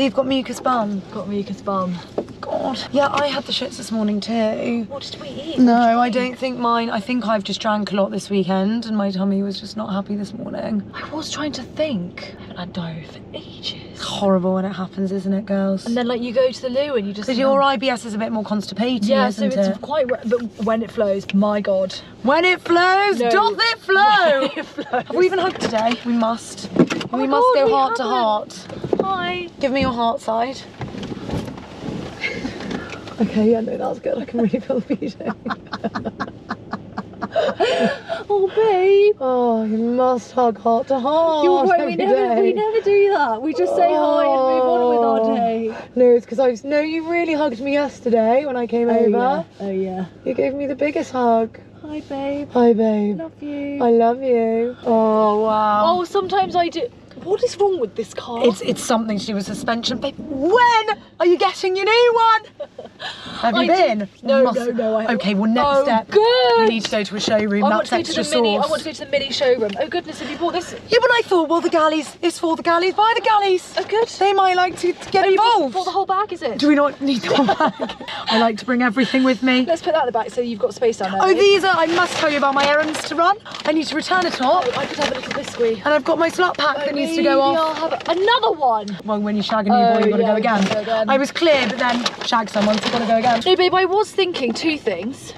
So you've got mucus bum? Got mucus bum. God. Yeah, I had the shits this morning too. What did we eat? No, I don't think mine. I think I've just drank a lot this weekend and my tummy was just not happy this morning. I was trying to think. I haven't had diarrhea for ages. It's horrible when it happens, isn't it, girls? And then like you go to the loo and you just... Because your IBS is a bit more constipated, yeah, isn't so it's it? quite... But when it flows, my God. When it flows, No. doth it flow? When it flows. Have we even hugged today? We must. Oh we my must God, go we heart to haven't. heart. Hi. Give me your heart side. Okay, yeah, no, that's good. I can really feel the beating. Oh, babe. Oh, you must hug heart to heart. You're right, we every never day. do that. We just say hi and move on with our day. No, it's because I know you really hugged me yesterday when I came over. Yeah. Oh, yeah. You gave me the biggest hug. Hi, babe. Hi, babe. Love you. I love you. Oh, wow. Oh, sometimes I do. What is wrong with this car? It's something to do with suspension, babe. When are you getting your new one? Have you been? No, no, I haven't. Okay, well, next step. Good. We need to go to a showroom. That's extra sauce. I want to go to the mini showroom. Oh goodness, have you bought this? Yeah, but I thought, well, the galleys, it's for the galleys, by the galleys. Oh, good. They might like to get You involved. bought the whole bag, is it? Do we not need the whole bag? I like to bring everything with me. Let's put that in the back so you've got space down there. Oh, babe. these are, I must tell you about my errands to run. I need to return a top. I could have a little biscuit. And I've got my slut pack that needs to go off. I'll have another one. Well, when you shag a new boy, you've got to go again. go again. I was clear, but then shag someone, so you've got to go again. No, babe, I was thinking two things.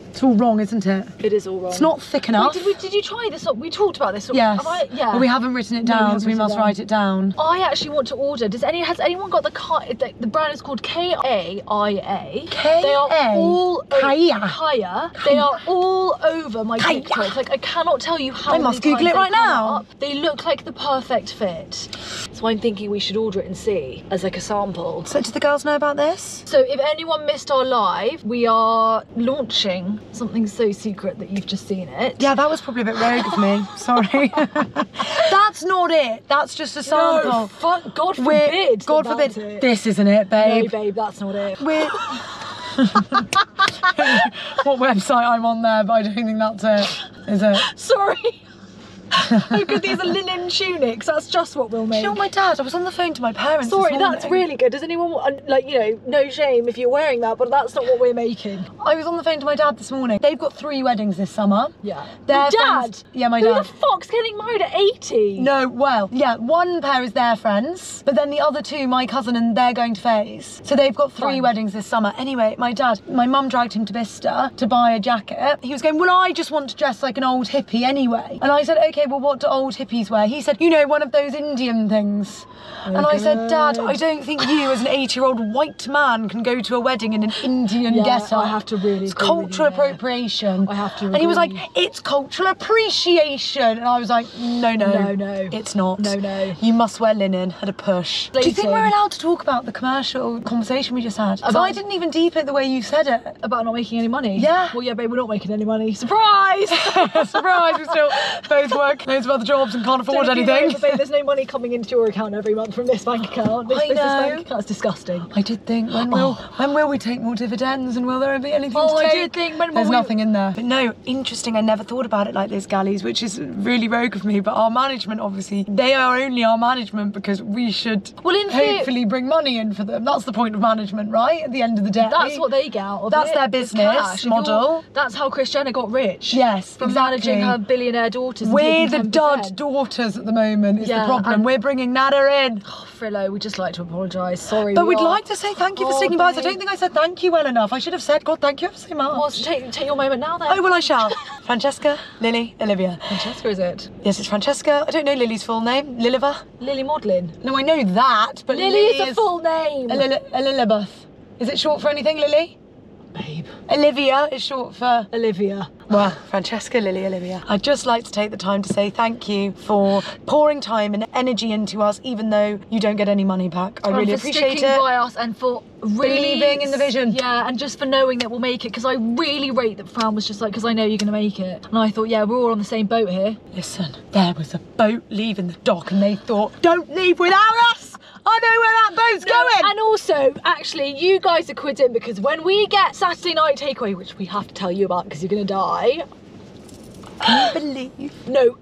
It's all wrong, isn't it? It is all wrong. It's not thick enough. Wait, did you try this? We talked about this. Yes. Yeah. But we haven't written it No, we down, haven't so we written it must down. write it down. I actually want to order. Has anyone got the car? The brand is called K-A-I-A. They are all Kaya. They are all over my TikTok. Like I cannot tell you how. I must many Google it times right they come now. up. They look like the perfect fit. So I'm thinking we should order it and see as like a sample. So do the girls know about this? So if anyone missed our live, we are launching something so secret that you've just seen it. Yeah, that was probably a bit rogue of me. Sorry. That's not it. That's just a sample. No, God forbid. God that forbid. that's it. This isn't it, babe. No, babe, that's not it. We're... What website I'm on there, but I don't think that's it. Is it? Sorry. Oh good, these are linen tunics. That's just what we'll make. You know, my dad, I was on the phone to my parents Sorry, this that's morning. really good. Does anyone want, like, you know, no shame if you're wearing that, but that's not what we're making. I was on the phone to my dad this morning. They've got 3 weddings this summer. Yeah. Their Your dad? friends- Yeah, my Who dad. the fuck's getting married at 80? No, well, yeah, one pair is their friends, but then the other 2, my cousin and they're going to Faye's. So they've got 3 Fine. weddings this summer. Anyway, my mum dragged him to Bicester to buy a jacket. He was going, well, I just want to dress like an old hippie anyway. And I said, okay, well, what do old hippies wear? He said, you know, one of those Indian things. And I said, Dad, I don't think you as an 80-year-old white man can go to a wedding in an Indian get-up. I have to really It's agree cultural with you there. appropriation. I have to And he was like, agree. it's cultural appreciation. And I was like, no. No. It's not. No. You must wear linen at a push. Do you think Later. we're allowed to talk about the commercial conversation we just had? 'Cause I didn't even deep it the way you said it. About not making any money? Yeah. Well, yeah, babe, we're not making any money. Surprise! Surprise, we still both work loads of other jobs and can't afford Don't you know, anything. but babe, there's no money coming into your account every month from this bank account. This I business know. bank account's disgusting. I did think, when will we take more dividends and will there be anything Oh, to take? I did think, when will There's we- nothing in there. But no, interesting, I never thought about it like this, galleys, which is really rogue of me, but our management, obviously, they are only our management because we should hopefully bring money in for them. That's the point of management, right? At the end of the day. That's what they get out of That's it. their is business cash. If model. That's how Kris Jenner got rich. Yes, From exactly. managing her billionaire daughters. and We're taking the 10%. dud daughters at the moment, is the Yeah, problem. and- We're bringing Nana in. Oh, Frillo, we'd just like to apologise. Sorry. But we we'd are- like to say thank you for Oh, sticking by us. I babe. don't think I said thank you well enough. I should have said, God, thank you ever so much. Well, take your moment now then. Oh, well, I shall. Francesca, Lily, Olivia. Francesca, is it? Yes, it's Francesca. I don't know Lily's full name. Liliva? Lily Modlin. No, I know that, but Lily is a full name. Elizabeth. Is it short for anything, Lily? Babe. Olivia is short for... Olivia. Well, Francesca, Lily, Olivia. I'd just like to take the time to say thank you for pouring time and energy into us, even though you don't get any money back. I really appreciate sticking it. by us and for really Believing in the vision. Yeah, and just for knowing that we'll make it, because I really rate that Fran was just like, because I know you're going to make it. And I thought, yeah, we're all on the same boat here. Listen, there was a boat leaving the dock and they thought, don't leave without us! I know where that boat's going! And also, actually, you guys are quid in, because when we get Saturday night takeaway, which we have to tell you about because you're going to die. Can you believe? No,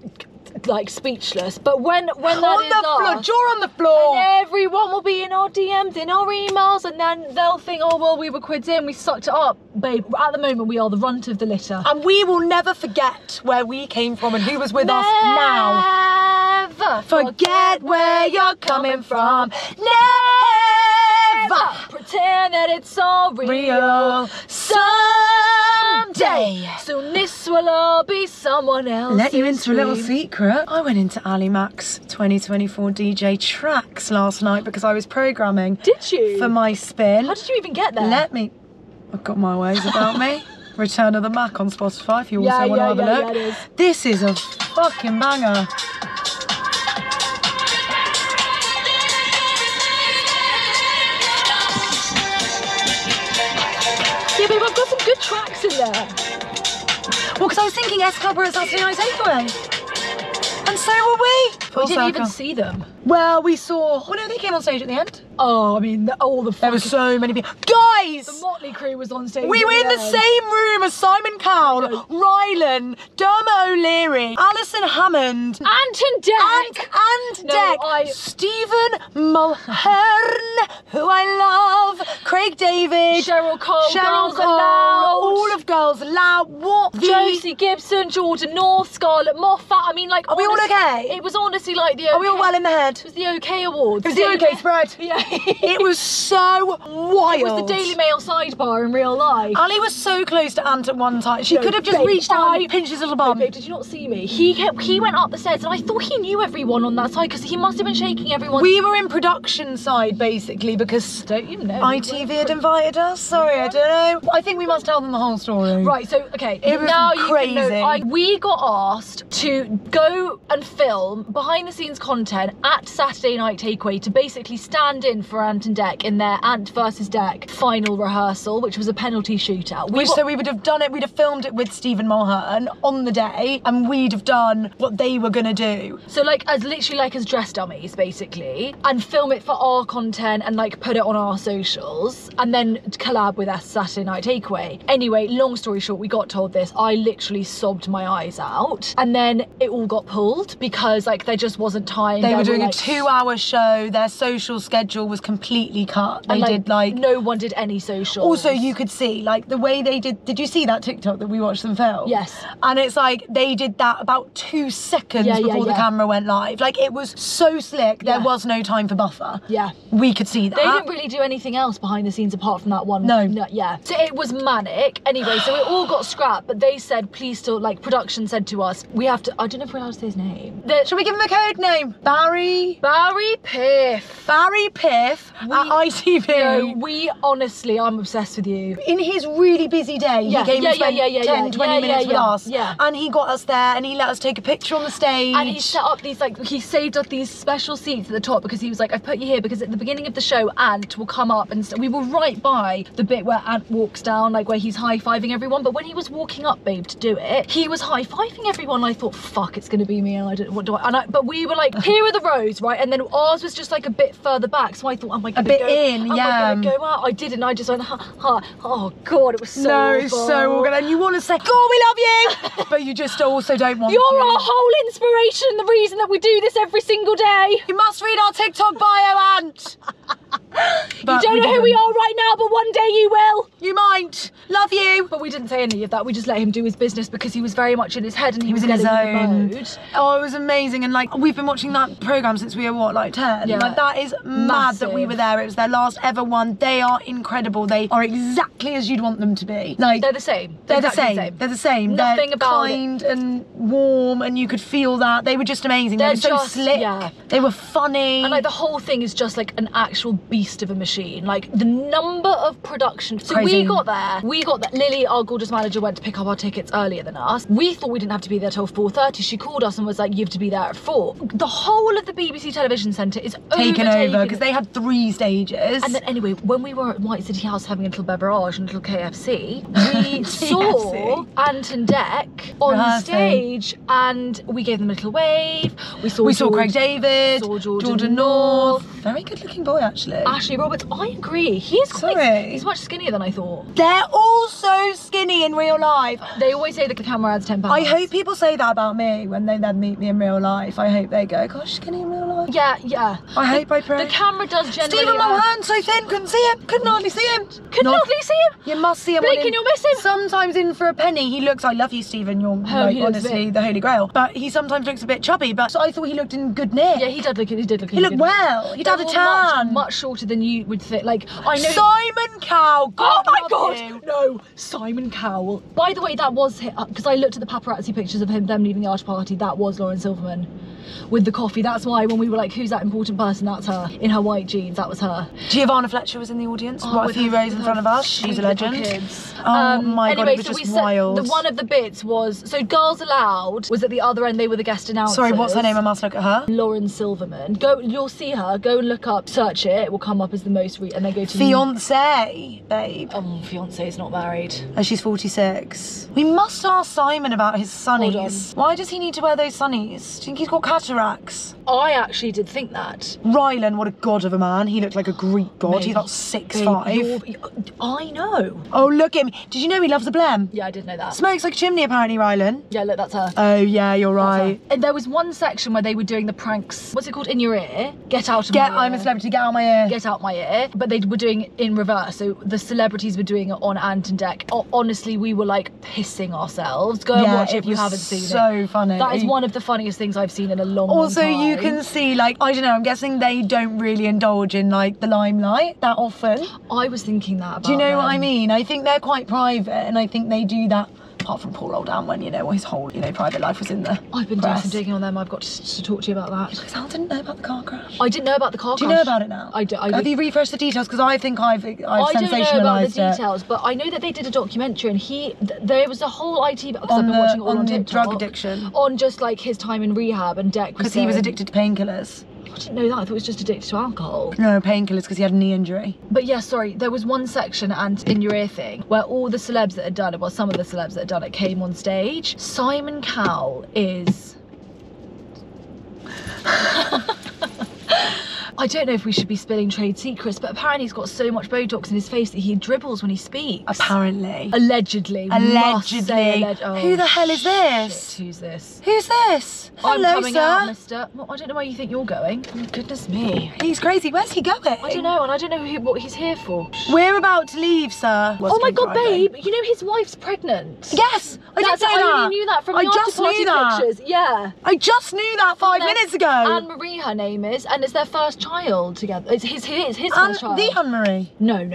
like speechless. But when that is us, jaw on the floor, and everyone will be in our DMs, in our emails, and then they'll think, oh well, we were quids in, we sucked it up, babe. At the moment, we are the runt of the litter, and we will never forget where we came from and who was with us now. Never forget where you're coming from. Never pretend that it's all real. Someday, soon this will all be someone else. Let you into a little secret. I went into Ali Mac's 2024 DJ tracks last night because I was programming. Did you? For my spin. How did you even get there? I've got my ways about me. Return of the Mac on Spotify if you also want to have a look. Yeah, it is. This is a fucking banger. Yeah, babe, I've got some good tracks in there. Well, because I was thinking S Club were a Saturday night takeaway. And so were we. We didn't even see them. Well, we saw... Well, no, they came on stage at the end. Oh, I mean, there were so many people. Guys! The Motley Crew was on stage. We were in the same room as Simon Cowell, Rylan, Dermot O'Leary, Alison Hammond, Ant Dec, Ant Dec, Stephen Mulhern, who I love, Craig David, Cheryl Cole, all of Girls Aloud. What? Josie Gibson, Jordan North, Scarlett Moffat. I mean, like, are we all okay? It was honestly like the. Are we all well in the head? It was the OK Awards. It was the OK spread. Yeah. It was so wild. It was the Daily Mail sidebar in real life. Ali was so close to Ant at one time. She could have just reached out and pinched his little bum. Babe, did you not see me? He went up the stairs and I thought he knew everyone on that side because he must have been shaking everyone. We were in production side basically because don't you know? ITV had invited us. Sorry, I don't know. I think we must tell them the whole story. Right, so okay, it was now crazy. You can know, we got asked to go and film behind the scenes content at Saturday Night Takeaway to basically stand in for Ant and Dec in their Ant versus Dec final rehearsal, which was a penalty shootout. So we would have done it, we'd have filmed it with Stephen Mulhern on the day and we'd have done what they were gonna do. So like literally as dress dummies basically, and film it for our content and like put it on our socials and then collab with us Saturday Night Takeaway. Anyway, long story short, we got told this. I literally sobbed my eyes out and then it all got pulled because like there just wasn't time. They were doing a 2-hour show, their social schedule was completely cut. They did like no one did any social. Also you could see like the way they did you see that TikTok that we watched them film? Yes. And it's like they did that about 2 seconds before the camera went live. Like it was so slick, there was no time for buffer. Yeah. We could see that. They didn't really do anything else behind the scenes apart from that one. No. Yeah. So it was manic. Anyway, so it all got scrapped, but they said, please still, like production said to us, we have to, I don't know if we're allowed to say his name. Shall we give him a code name? Barry Piff. Barry Piff at ITV. No, we honestly, I'm obsessed with you. In his really busy day, he came and spent 10, 20 minutes with us. Yeah. And he got us there and he let us take a picture on the stage. And he set up these, like, he saved up these special seats at the top because he was like, I've put you here because at the beginning of the show, Ant will come up and we were right by the bit where Ant walks down, like where he's high-fiving everyone. But when he was walking up, babe, to do it, he was high-fiving everyone. And I thought, fuck, it's gonna be me. And I don't, what do I, but we were like, here are the rows, right? And then ours was just like a bit further back. So I thought, am I gonna go in? Am I gonna go out? I didn't. I just went, oh God, it was so awful. It's so awful. And you want to say, God, we love you, but you just also don't want to. You're our whole inspiration, the reason that we do this every single day. You must read our TikTok bio, Ant. You don't know who we are right now, but one day you will. You might. Love you. But we didn't say any of that. We just let him do his business because he was very much in his head and he was in his own mode. Oh, it was amazing. And like, we've been watching that programme since we were, what, like 10? Yeah. Like, that is mad that we were there. It was their last ever one. They are incredible. They are exactly as you'd want them to be. Like, they're the same. They're the same. They're the same. Nothing they're about kind and warm and you could feel that. They were just amazing. They were so slick. Yeah. They were funny. And like the whole thing is just like an actual beast of a machine. Like the number of production. So crazy. we got there. Lily, our gorgeous manager, went to pick up our tickets earlier than us. We thought we didn't have to be there till 4:30. She called us and was like, you have to be there at 4. The whole of the BBC television centre is taken over because they had 3 stages. And then anyway, when we were at White City House having a little beverage and a little KFC, we saw Ant and Dec on stage and we gave them a little wave. We saw Craig David, Jordan North. Very good looking boy, actually. Ashley Roberts, I agree. He's much skinnier than I thought. They're all so skinny in real life. They always say that the camera adds 10 pounds. I hope people say that about me when they then meet me in real life. I hope they go, gosh, skinny in real life. Yeah. I pray. The camera does generally. Stephen Mulhern, so thin, couldn't see him. Couldn't hardly see him. Couldn't hardly see him. You must see him. Blink and you'll miss him. Sometimes in for a penny, he looks, I love you, Stephen, you're like, honestly the holy grail. But he sometimes looks a bit chubby, but I thought he looked in good nick. Yeah, he did look He looked well. He'd had a tan. Much shorter than you would think. Like, I know. Simon Cowell. Oh my God. No, Simon Cowell. By the way, that was because I looked at the paparazzi pictures of them leaving the after party. That was Lauren Silverman with the coffee. That's why when we were like, who's that important person? That's her in her white jeans. That was her. Giovanna Fletcher was in the audience. What, a few rows in front of us. She's a legend. Kids. Oh my God, it was just wild. One of the bits was, so Girls Aloud was at the other end. They were the guest announcers. Sorry, what's her name? I must look at her. Lauren Silverman. Go, you'll see her. Go and look up, search it. It will come up as the most and then go to Fiance, babe. Fiance is not married. Oh, she's 46. We must ask Simon about his sunnies. Why does he need to wear those sunnies? Do you think he's got cataracts? I actually did think that. Rylan, what a god of a man. He looked like a Greek god. Maybe. He's about 6'5". I know. Oh, look at him. Did you know he loves a blem? Yeah, I did know that. Smokes like a chimney, apparently, Rylan. Yeah, look, that's her. Oh, yeah, you're right. And there was one section where they were doing the pranks. What's it called? In your ear? Get out of my ear. I'm a celebrity, get out of my ear. Get out my ear. But they were doing it in reverse. So the celebrities were doing it on Ant Dec. Honestly, we were like pissing ourselves. Go and watch it if you haven't seen it. So funny. That is one of the funniest things I've seen in a long time. Also, you can see, like, I don't know, I'm guessing they don't really indulge in, like, the limelight that often. I was thinking that about Do you know what I mean? I think they're quite private, and I think they do that, apart from poor old Ant, when, you know, his whole, you know, private life was in the I've been doing some digging on them. I've got to talk to you about that. Because Al didn't know about the car crash. I didn't know about the car crash. Do you know about it now? I Have you refreshed the details? Because I think I've sensationalised it. I don't know about the details, but I know that they did a documentary, and there was a whole IT, because I've been watching it all on TikTok. Drug addiction. On just like his time in rehab, and Dec was because he was addicted to painkillers. I didn't know that. I thought he was just addicted to alcohol. No, painkillers because he had a knee injury. But yeah, sorry, there was one section and in your ear thing where all the celebs that had done it, well, some of the celebs that had done it came on stage. Simon Cowell is... I don't know if we should be spilling trade secrets, but apparently he's got so much Botox in his face that he dribbles when he speaks. Apparently. Allegedly. Who the hell is this? Shit, who's this? Who's this? I'm Hello, coming sir. out, mister. Well, I don't know where you think you're going. Oh, goodness me. He's crazy. Where's he going? I don't know, and I don't know what he's here for. We're about to leave, sir. Oh my God, babe. You know his wife's pregnant. Yes, I did say that. I only knew that from the after party pictures. Yeah. I just knew that 5 minutes ago. Anne-Marie, her name is, and it's their first child together. It's his first child. The Anne-Marie? No.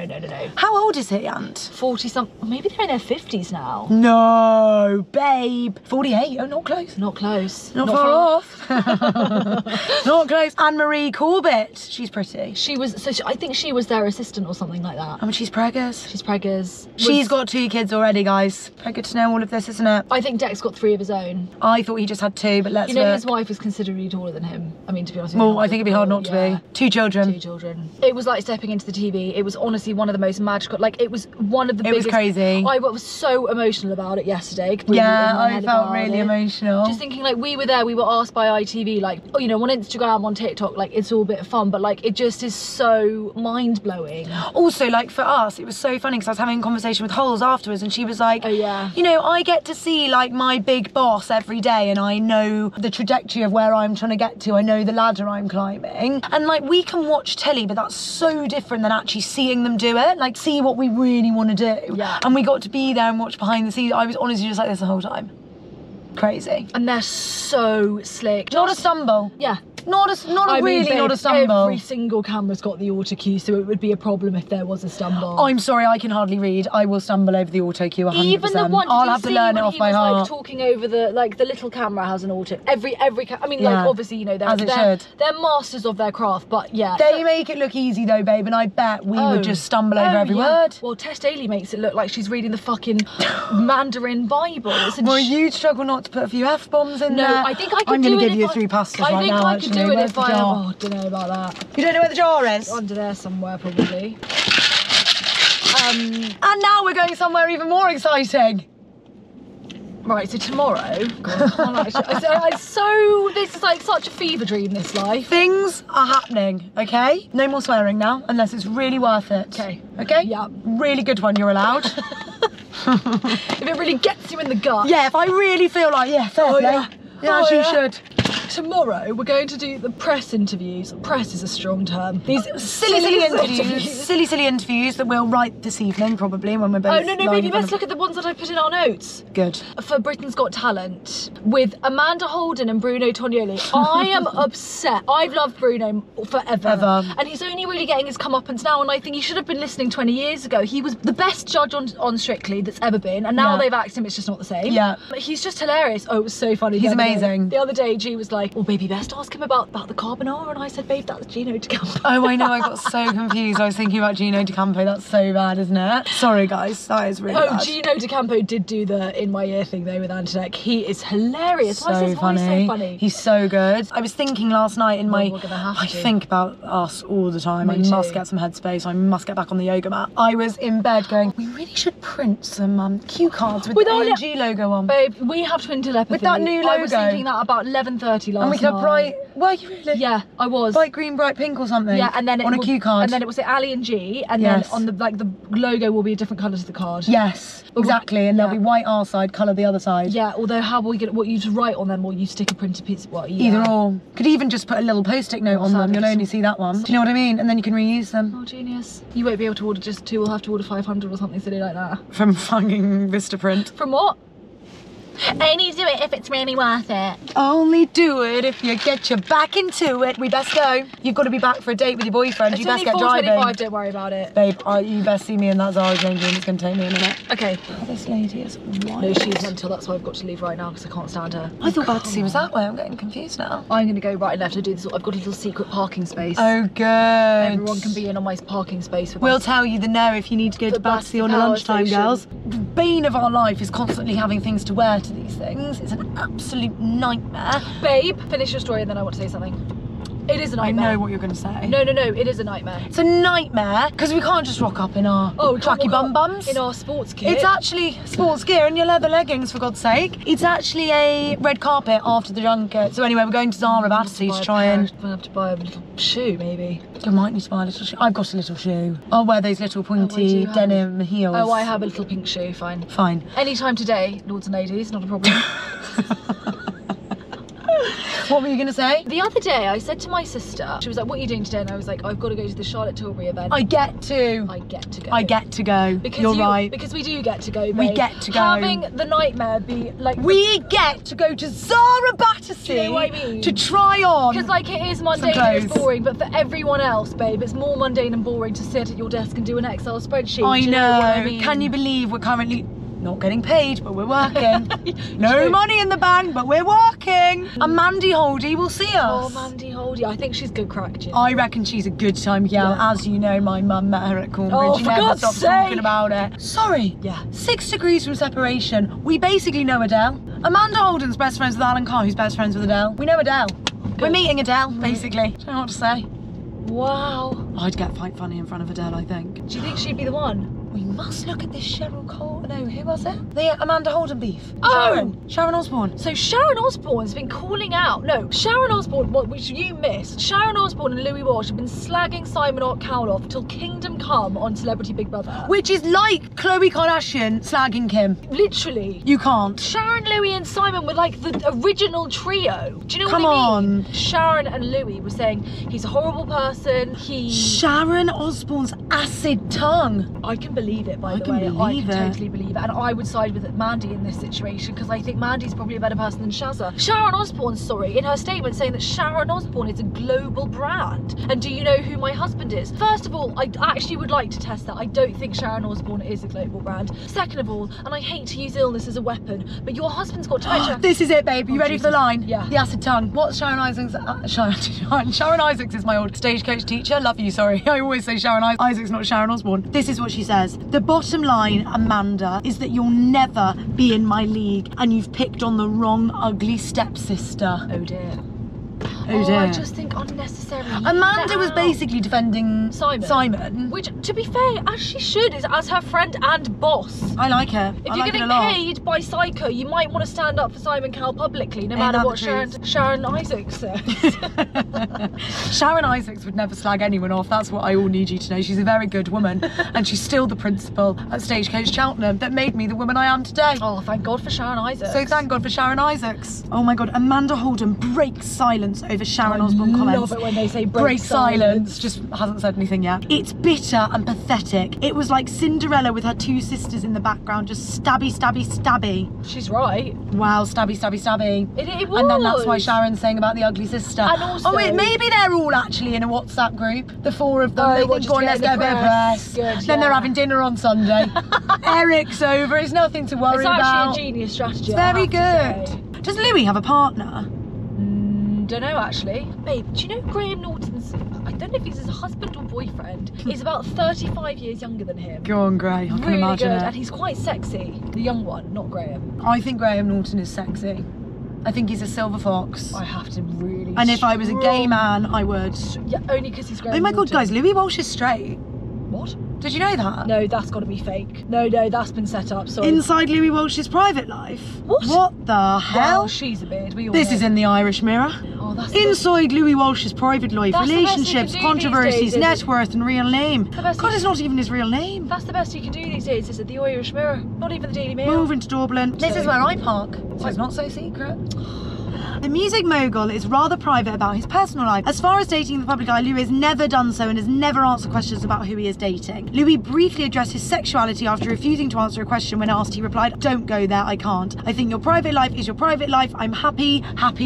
How old is he, Ant? 40-something. Maybe they're in their 50s now. No, babe. 48. Oh, not close. Not close. Not far off. Not close. Anne-Marie Corbett. She's pretty. She was, I think she was their assistant or something like that. I mean, she's preggers. She's preggers. She's got 2 kids already, guys. Very good to know all of this, isn't it? I think Dec's got 3 of his own. I thought he just had 2, but let's You know, his wife is considerably taller than him. I mean, to be honest with you. Well, I think it'd be hard not to be. 2 children. 2 children. It was like stepping into the TV. It was honestly one of the most magical, like it was one of the biggest. It was crazy. I was so emotional about it yesterday. Yeah, I felt really emotional. Just thinking, like, we were there, we were asked by ITV, like, oh, you know, on Instagram, on TikTok, like, it's all a bit of fun, but like, it just is so mind-blowing. Also, like, for us, it was so funny because I was having a conversation with Holes afterwards, and she was like, oh yeah, you know, I get to see like my big boss every day, and I know the trajectory of where I'm trying to get to. I know the ladder I'm climbing, and like, we can watch telly, but that's so different than actually seeing them do it, like see what we really want to do. Yeah. And we got to be there and watch behind the scenes. I was honestly just like this the whole time. Crazy. And they're so slick. Not a stumble. Yeah. Not a stumble. Every single camera's got the auto cue, so it would be a problem if there was a stumble. I'm sorry, I can hardly read. I will stumble over the auto cue 100%. Even the one, I'll have to learn it off by heart. Like talking over the little camera has an auto. Every I mean, yeah. like, obviously, you know, they're masters of their craft, but yeah. They make it look easy though, babe, and I bet we would just stumble over every word. Well, Tess Daly makes it look like she's reading the fucking Mandarin Bible. Well, you struggle not to put a few F-bombs in there. No, I think I could I'm do it. I'm going to give you 3 pastas right now, I think I could do it if I... Oh, I don't know about that. You don't know where the jar is? Under there somewhere, probably. And now we're going somewhere even more exciting. Right, so tomorrow, this is like such a fever dream, this life. Things are happening, okay? No more swearing now, unless it's really worth it. Okay. Okay? Yeah. Really good one, you're allowed. If it really gets you in the gut. Yeah, if I really feel like, yeah, fair play. Yeah. Yeah, you should. Tomorrow we're going to do the press interviews. Press is a strong term. These silly interviews that we'll write this evening, probably, when we're both. Oh, no, baby, let's look at the ones that I put in our notes. Good. For Britain's Got Talent with Amanda Holden and Bruno Tonioli. I am upset. I've loved Bruno forever. And he's only really getting his comeuppance now, and I think he should have been listening 20 years ago. He was the best judge on Strictly that's ever been, and now they've axed him, it's just not the same. Yeah. But he's just hilarious. Oh, it was so funny. He's amazing. The other day, G was like, oh, baby, best ask him about the carbonara, and I said, babe, that's Gino D'Acampo. Oh, I know, I got so confused. I was thinking about Gino D'Acampo. That's so bad, isn't it? Sorry, guys, that is really bad. Gino D'Acampo did do the in my ear thing though with Ant Dec. He is hilarious. Why is his voice so funny? He's so good. I was thinking last night in my, I think about us all the time. I must get some headspace. I must get back on the yoga mat. I was in bed going, we really should print some cue cards with the AMG logo on. Babe, we have twin telepathy. With that new logo. I was thinking that about 11:30 last night. And we could have bright, were you really? Yeah, I was. Bright green, bright pink or something? Yeah, and then on a cue card. And then it was Ali and G, and then on the logo will be a different colour to the card. Yes, exactly, and there'll be white our side, colour the other side. Yeah, although how will we get what you just write on them, or you stick a printed piece? What? Yeah. Either or. Could even just put a little post-it note on them. You'll only see that one. Do you know what I mean? And then you can reuse them. Oh, genius! You won't be able to order just 2. We'll have to order 500 or something silly like that. From fucking Vistaprint. From what? Only do it if it's really worth it. Only do it if you get your back into it. We best go. You've got to be back for a date with your boyfriend. You best get driving. 4:25, don't worry about it. Babe, you best see me in that Zara changing room. It's going to take me a minute. Okay. Oh, this lady is wild. No, she's mental. That's why I've got to leave right now because I can't stand her. I thought Battersea was that way. I'm getting confused now. I'm going to go right and left to do this. I've got a little secret parking space. Oh, good. Everyone can be in on my parking space. We'll tell you the no if you need to go to Battersea on a lunchtime, girls. The bane of our life is constantly having things to wear to these things. It's an absolute nightmare. Babe, finish your story and then I want to say something. It is a nightmare. I know what you're going to say. No, it is a nightmare. It's a nightmare because we can't just rock up in our tracky bum-bums. In our sports gear. It's actually sports gear and your leather leggings, for God's sake. It's actually a red carpet after the junket. So anyway, we're going to Zara Battersea to try and... We'll have to buy a little shoe, maybe. You might need to buy a little shoe. I've got a little shoe. I'll wear those little pointy denim heels. Oh, I have a little pink shoe, fine. Fine. Anytime today, lords and ladies, not a problem. What were you going to say? The other day, I said to my sister, she was like, what are you doing today? And I was like, I've got to go to the Charlotte Tilbury event. I get to. I get to go. I get to go. Because you're right. Because we do get to go, babe. We get to go. Having the nightmare be like... We get to go to Zara Battersea. Do you know what I mean? To try on. Because like it is mundane and it's boring, but for everyone else, babe, it's more mundane and boring to sit at your desk and do an Excel spreadsheet. I know. Do you know what I mean? Can you believe we're currently... not getting paid, but we're working. No money in the bank, but we're working. And Mandy Holdy will see us. Oh, Mandy Holdy. I think she's good crack, you know? I reckon she's a good time gal. Yeah. As you know, my mum met her at Cornbridge. Oh, for God's sake. Talking about it. Sorry. Yeah. 6 degrees from separation. We basically know Adele. Amanda Holden's best friends with Alan Carr, who's best friends with Adele. We know Adele. Good. We're meeting Adele, basically. Don't know what to say. Wow. I'd get quite funny in front of Adele, I think. Do you think she'd be the one? We must look at this Cheryl Cole. No, who was it? The Amanda Holden beef. Oh! Sharon Osbourne. So Sharon Osbourne's been calling out. No, Sharon Osbourne, which you missed. Sharon Osbourne and Louis Walsh have been slagging Simon Cowell off till Kingdom Come on Celebrity Big Brother. Which is like Khloe Kardashian slagging Kim. Literally. You can't. Sharon, Louis and Simon were like the original trio. Do you know Come what I mean? on. Sharon and Louis were saying he's a horrible person. Sharon Osbourne's acid tongue. I can believe it, by the way. I can totally believe it. And I would side with Mandy in this situation because I think Mandy's probably a better person than Shazza. Sharon Osbourne, sorry, in her statement saying that Sharon Osbourne is a global brand. And do you know who my husband is? First of all, I actually would like to test that. I don't think Sharon Osbourne is a global brand. Second of all, and I hate to use illness as a weapon, but your husband's got dementia. This is it, babe. You ready for the line? Yeah. The acid tongue. What's Sharon Isaacs? Sharon Isaacs is my old stagecoach teacher. Love you, sorry. I always say Sharon Isaacs, not Sharon Osbourne. This is what she says. The bottom line, Amanda, is that you'll never be in my league and you've picked on the wrong ugly stepsister. Oh dear. Oh dear. I just think unnecessary. Amanda was basically defending Simon. Which, to be fair, as she should, is as her friend and boss. I like her. If you're getting paid by Psycho, you might want to stand up for Simon Cowell publicly, no matter what Sharon Isaacs says. Sharon Isaacs would never slag anyone off. That's what I all need you to know. She's a very good woman, and she's still the principal at Stagecoach Cheltenham that made me the woman I am today. Oh, thank God for Sharon Isaacs. So thank God for Sharon Isaacs. Oh my God, Amanda Holden breaks silence over Sharon Osbourne comments. I love it when they say break silence. Just hasn't said anything yet. It's bitter and pathetic. It was like Cinderella with her two sisters in the background, just stabby, stabby, stabby. She's right. Wow, stabby, stabby, stabby. It was. And then that's why Sharon's saying about the ugly sister. And also, oh wait, maybe they're all actually in a WhatsApp group. The four of them. They think, go on, let's get a bit of press. Good, then they're having dinner on Sunday. Eric's over. It's nothing to worry about. It's actually a genius strategy. It's very good. Does Louis have a partner? Don't know actually. Babe, do you know Graham Norton's, I don't know if he's his husband or boyfriend, he's about 35 years younger than him. Go on, Gray, I can really imagine good, it. and he's quite sexy. The young one, not Graham. I think Graham Norton is sexy. I think he's a silver fox. I have to really. And if I was a gay man, I would. Yeah, only because he's Graham Oh my Norton. God, guys, Louis Walsh is straight. What? Did you know that? No, that's got to be fake. No, that's been set up. Sorry. Inside Louis Walsh's private life. What? What the hell? Well, she's a beard. We all This know. is in the Irish Mirror. Oh, that's Inside Louis Walsh's private life, That's the best you relationships, can do controversies, these days, net worth, and real name. best God, you- it's not even his real name. That's the best you can do these days. Is it the Irish Mirror? Not even the Daily Mail. Moving to Dublin. This is where I park, so it's not so secret. The music mogul is rather private about his personal life. As far as dating the public eye, Louis has never done so and has never answered questions about who he is dating. Louis briefly addressed his sexuality after refusing to answer a question when asked. He replied, "Don't go there, I can't. I think your private life is your private life. I'm happy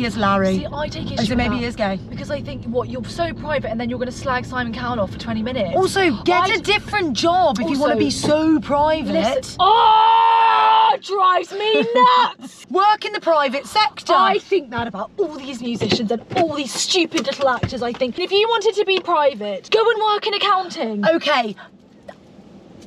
as Larry." See, I take issue Oh, so with maybe that. he is gay. Because I think, what, you're so private and then you're going to slag Simon Cowell off for 20 minutes. Also, get a different job if you want to be so private. Listen, oh, it drives me nuts. Work in the private sector. I think that about all these musicians and all these stupid little actors, I think. If you wanted to be private, go and work in accounting. Okay.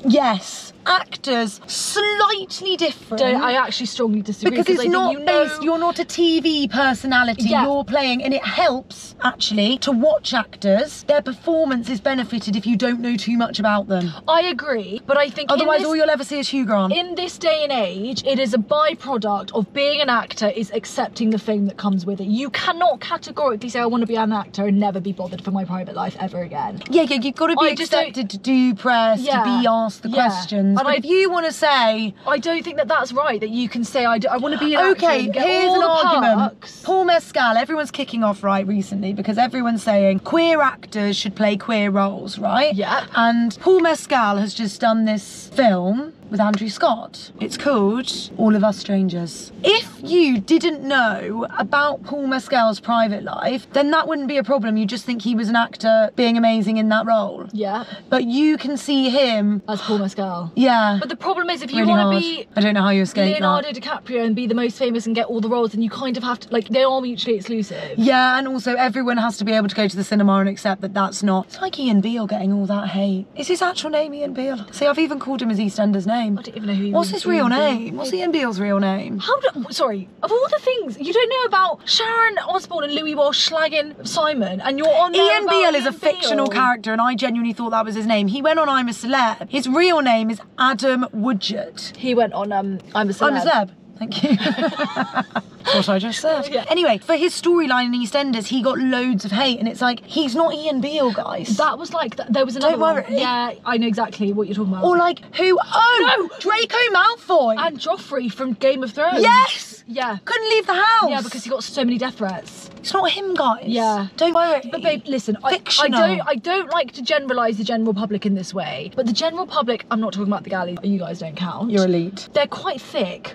Yes. Actors, slightly different. I actually strongly disagree. Because it's I think not based, you're not a TV personality, you're playing, and it helps, actually, to watch actors. Their performance is benefited if you don't know too much about them. I agree, but I think otherwise all you'll ever see is Hugh Grant. In this day and age, it is a byproduct of being an actor is accepting the fame that comes with it. You cannot categorically say I want to be an actor and never be bothered for my private life ever again. Yeah, you've got to be expected to do press, to be asked the questions. But if you want to say... I don't think that that's right, that you can say I want to be an actor and get here's all an the argument. perks. Paul Mescal, everyone's kicking off right recently because everyone's saying queer actors should play queer roles, right? Yeah. And Paul Mescal has just done this film with Andrew Scott. It's called All of Us Strangers. If you didn't know about Paul Mescal's private life, then that wouldn't be a problem. You just think he was an actor being amazing in that role. Yeah. But you can see him as Paul Mescal. Yeah. But the problem is if you really want to be I don't know how you escape Leonardo DiCaprio and be the most famous and get all the roles, then you kind of have to, like, they are mutually exclusive. Yeah, and also everyone has to be able to go to the cinema and accept that that's not. It's like Ian Beale getting all that hate. Is his actual name Ian Beale? See, I've even called him his EastEnders name. I don't even know who. What's his real name? What's Ian Beale's real name? Sorry, of all the things you don't know about Sharon Osbourne and Louis Walsh slagging Simon, and you're on there Ian Beale is a fictional character, and I genuinely thought that was his name. He went on I'm a Celeb. His real name is Adam Woodgett. He went on I'm a Celeb. I'm a Celeb. Thank you. What I just said. Yeah. Anyway, for his storyline in EastEnders, he got loads of hate, and it's like, he's not Ian Beale, guys. That was like, there was another one. Yeah, I know exactly what you're talking about. Or like, who? Oh, no! Draco Malfoy! And Joffrey from Game of Thrones. Yes! Yeah. Couldn't leave the house. Yeah, because he got so many death threats. It's not him, guys. Yeah. Don't worry. But babe, listen, I don't like to generalise the general public in this way, but the general public, I'm not talking about the galleys, you guys don't count. You're elite. They're quite thick.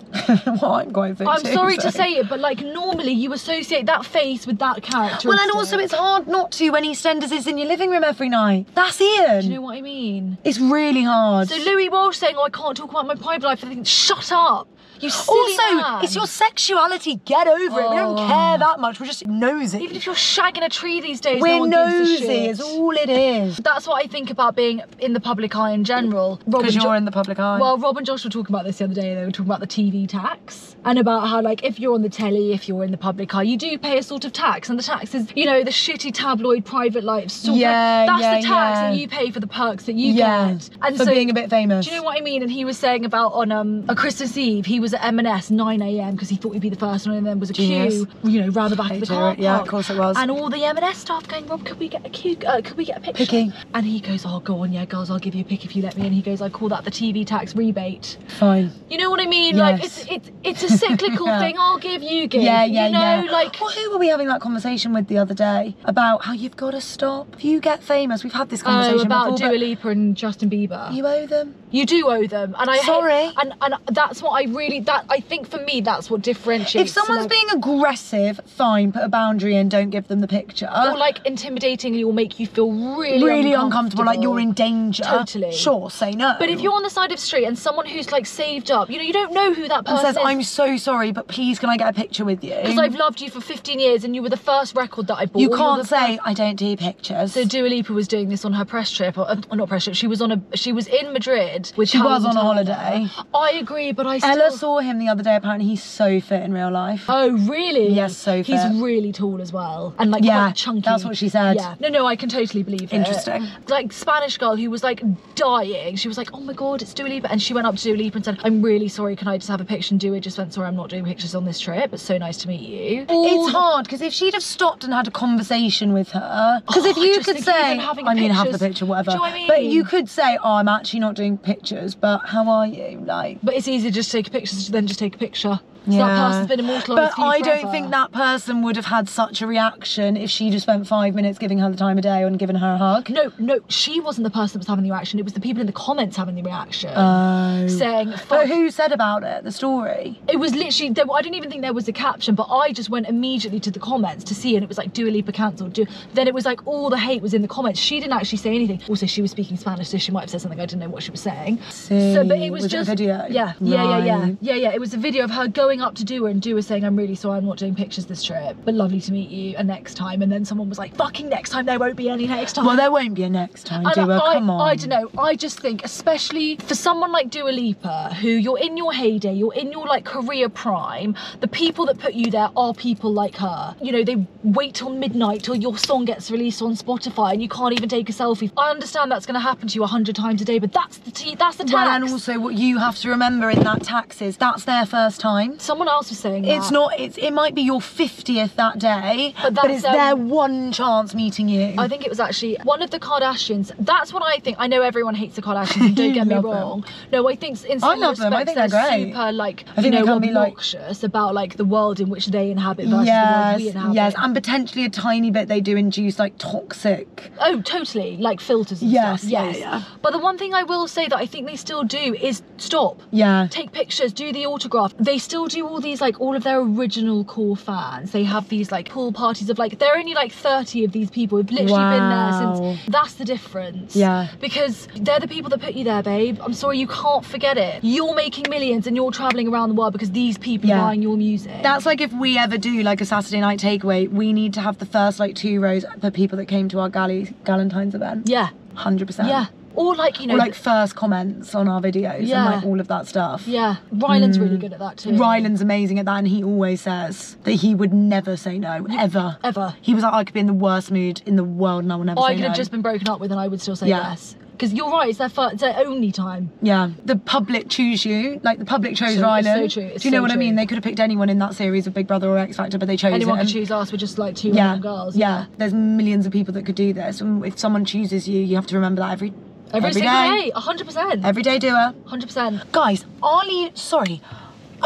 Well, I'm quite thick I'm too, sorry to say it, but like normally you associate that face with that character. Well, and also it's hard not to when EastEnders is in your living room every night. That's Ian. Do you know what I mean? It's really hard. So Louis Walsh saying, oh, I can't talk about my private life, I think, shut up. You silly Also, man. it's your sexuality. Get over it. We don't care that much. We're just nosy. Even if you're shagging a tree these days, we're no one gives a nosy. shit. Is all it is. That's what I think about being in the public eye in general. Because you're in the public eye. Well, Rob and Josh were talking about this the other day. They were talking about the TV tax and about how, like, if you're on the telly, if you're in the public eye, you do pay a sort of tax, and the tax is, you know, the shitty tabloid private life sort that's the tax that you pay for the perks that you get. And for being a bit famous. Do you know what I mean? And he was saying about on a Christmas Eve, he was at M&S 9 AM because he thought he'd be the first one, and then was a queue, you know, round the back of the car park. Yeah, of course it was. And all the M&S staff going, Rob, could we get a queue? Could we get a picture? Picky. And he goes, oh, go on, yeah, girls, I'll give you a pic if you let me. And he goes, I call that the TV tax rebate. Fine. You know what I mean? Yes. Like, it's a cyclical thing. I'll give, you give. Yeah, you know, like. Well, who were we having that conversation with the other day about how you've got to stop? If you get famous, we've had this conversation about before. Dua Lipa and Justin Bieber. You owe them. You do owe them, and I Sorry. hate, and that's what I think for me that's what differentiates. If someone's being aggressive, fine, put a boundary in, don't give them the picture. Or like intimidatingly, will make you feel really uncomfortable, like you're in danger. Totally. Sure, say no. But if you're on the side of the street and someone who's like saved up, you know, you don't know who that person says, is. I'm so sorry, but please can I get a picture with you? Because I've loved you for 15 years and you were the first record that I bought. You can't say I don't do pictures. So Dua Lipa was doing this on her press trip, or not press trip. She was in Madrid with. She was on a holiday. I agree, but I still. Ella saw him the other day. Apparently, he's so fit in real life. Oh really? Yes, so fit. He's really tall as well, and like quite chunky. That's what she said. Yeah. No, I can totally believe it. Interesting. Like Spanish girl who was like dying. She was like, oh my god, it's Dua Lipa, and she went up to Dua Lipa and said, I'm really sorry. Can I just have a picture? And Dua just went, sorry, I'm not doing pictures on this trip. It's so nice to meet you. It's hard because if she'd have stopped and had a conversation with her, because if you could say, I mean, have the picture, whatever. Do you know what I mean? But you could say, oh, I'm actually not doing pictures, but how are you? Like, but it's easier just to take a picture than just take a picture. So that person's been immortalised. But I don't think that person would have had such a reaction if she just spent 5 minutes giving her the time of day and giving her a hug. No, she wasn't the person that was having the reaction. It was the people in the comments having the reaction. Oh. Saying, but who said about it? The story? It was literally, I don't even think there was a caption, but I just went immediately to the comments to see, and it was like Dua Lipa cancelled. Then it was like all the hate was in the comments. She didn't actually say anything. Also, she was speaking Spanish, so she might have said something I didn't know what she was saying. So, but it was just a video. Yeah. It was a video of her going up to Dua, and Dua saying, I'm really sorry, I'm not doing pictures this trip, but lovely to meet you, and next time. And then someone was like, fucking next time, there won't be any next time. Well, there won't be a next time, Dua, come on. I don't know, I just think, especially for someone like Dua Lipa, who you're in your heyday, you're in your like career prime, the people that put you there are people like her. You know, they wait till midnight till your song gets released on Spotify and you can't even take a selfie. I understand that's going to happen to you 100 times a day, but that's the tax. Well, and also what you have to remember in that tax is that's their first time. Someone else was saying it's not, it might be your 50th that day, but it's their one chance meeting you. I think it was actually one of the Kardashians. That's what I think. I know everyone hates the Kardashians, don't get me wrong. Them. No, I think in some respects I think they're great. Super like, I think you know, like obnoxious about like the world in which they inhabit versus the world we inhabit. Yes, and potentially a tiny bit they do induce like toxic. Oh, totally, like filters and stuff. Yes. Yeah. But the one thing I will say that I think they still do is stop. Yeah. Take pictures, do the autograph. They still do all these like all of their original core fans. They have these like pool parties of like, there are only like 30 of these people who've literally been there since. That's the difference. Yeah. Because they're the people that put you there, babe. I'm sorry, you can't forget it. You're making millions and you're traveling around the world because these people are buying your music. That's like if we ever do like a Saturday night takeaway, we need to have the first like 2 rows for people that came to our Galentine's event. Yeah. 100%. Yeah. Or like, you know, or like first comments on our videos and like all of that stuff. Yeah, Ryland's really good at that too. Ryland's amazing at that, and he always says that he would never say no, ever. Ever. He was like, I could be in the worst mood in the world and I will never say no. I could have just been broken up with and I would still say yes. Because you're right, it's their only time. Yeah, the public choose you, like the public chose Ryland. It's so true. Do you know what I mean? They could have picked anyone in that series of Big Brother or X Factor, but they chose anyone him. could choose us, we're just like two random girls. Yeah, there's millions of people that could do this. And if someone chooses you, you have to remember that every day. 100%. Every day, do it. 100%. Guys, Arlene, sorry.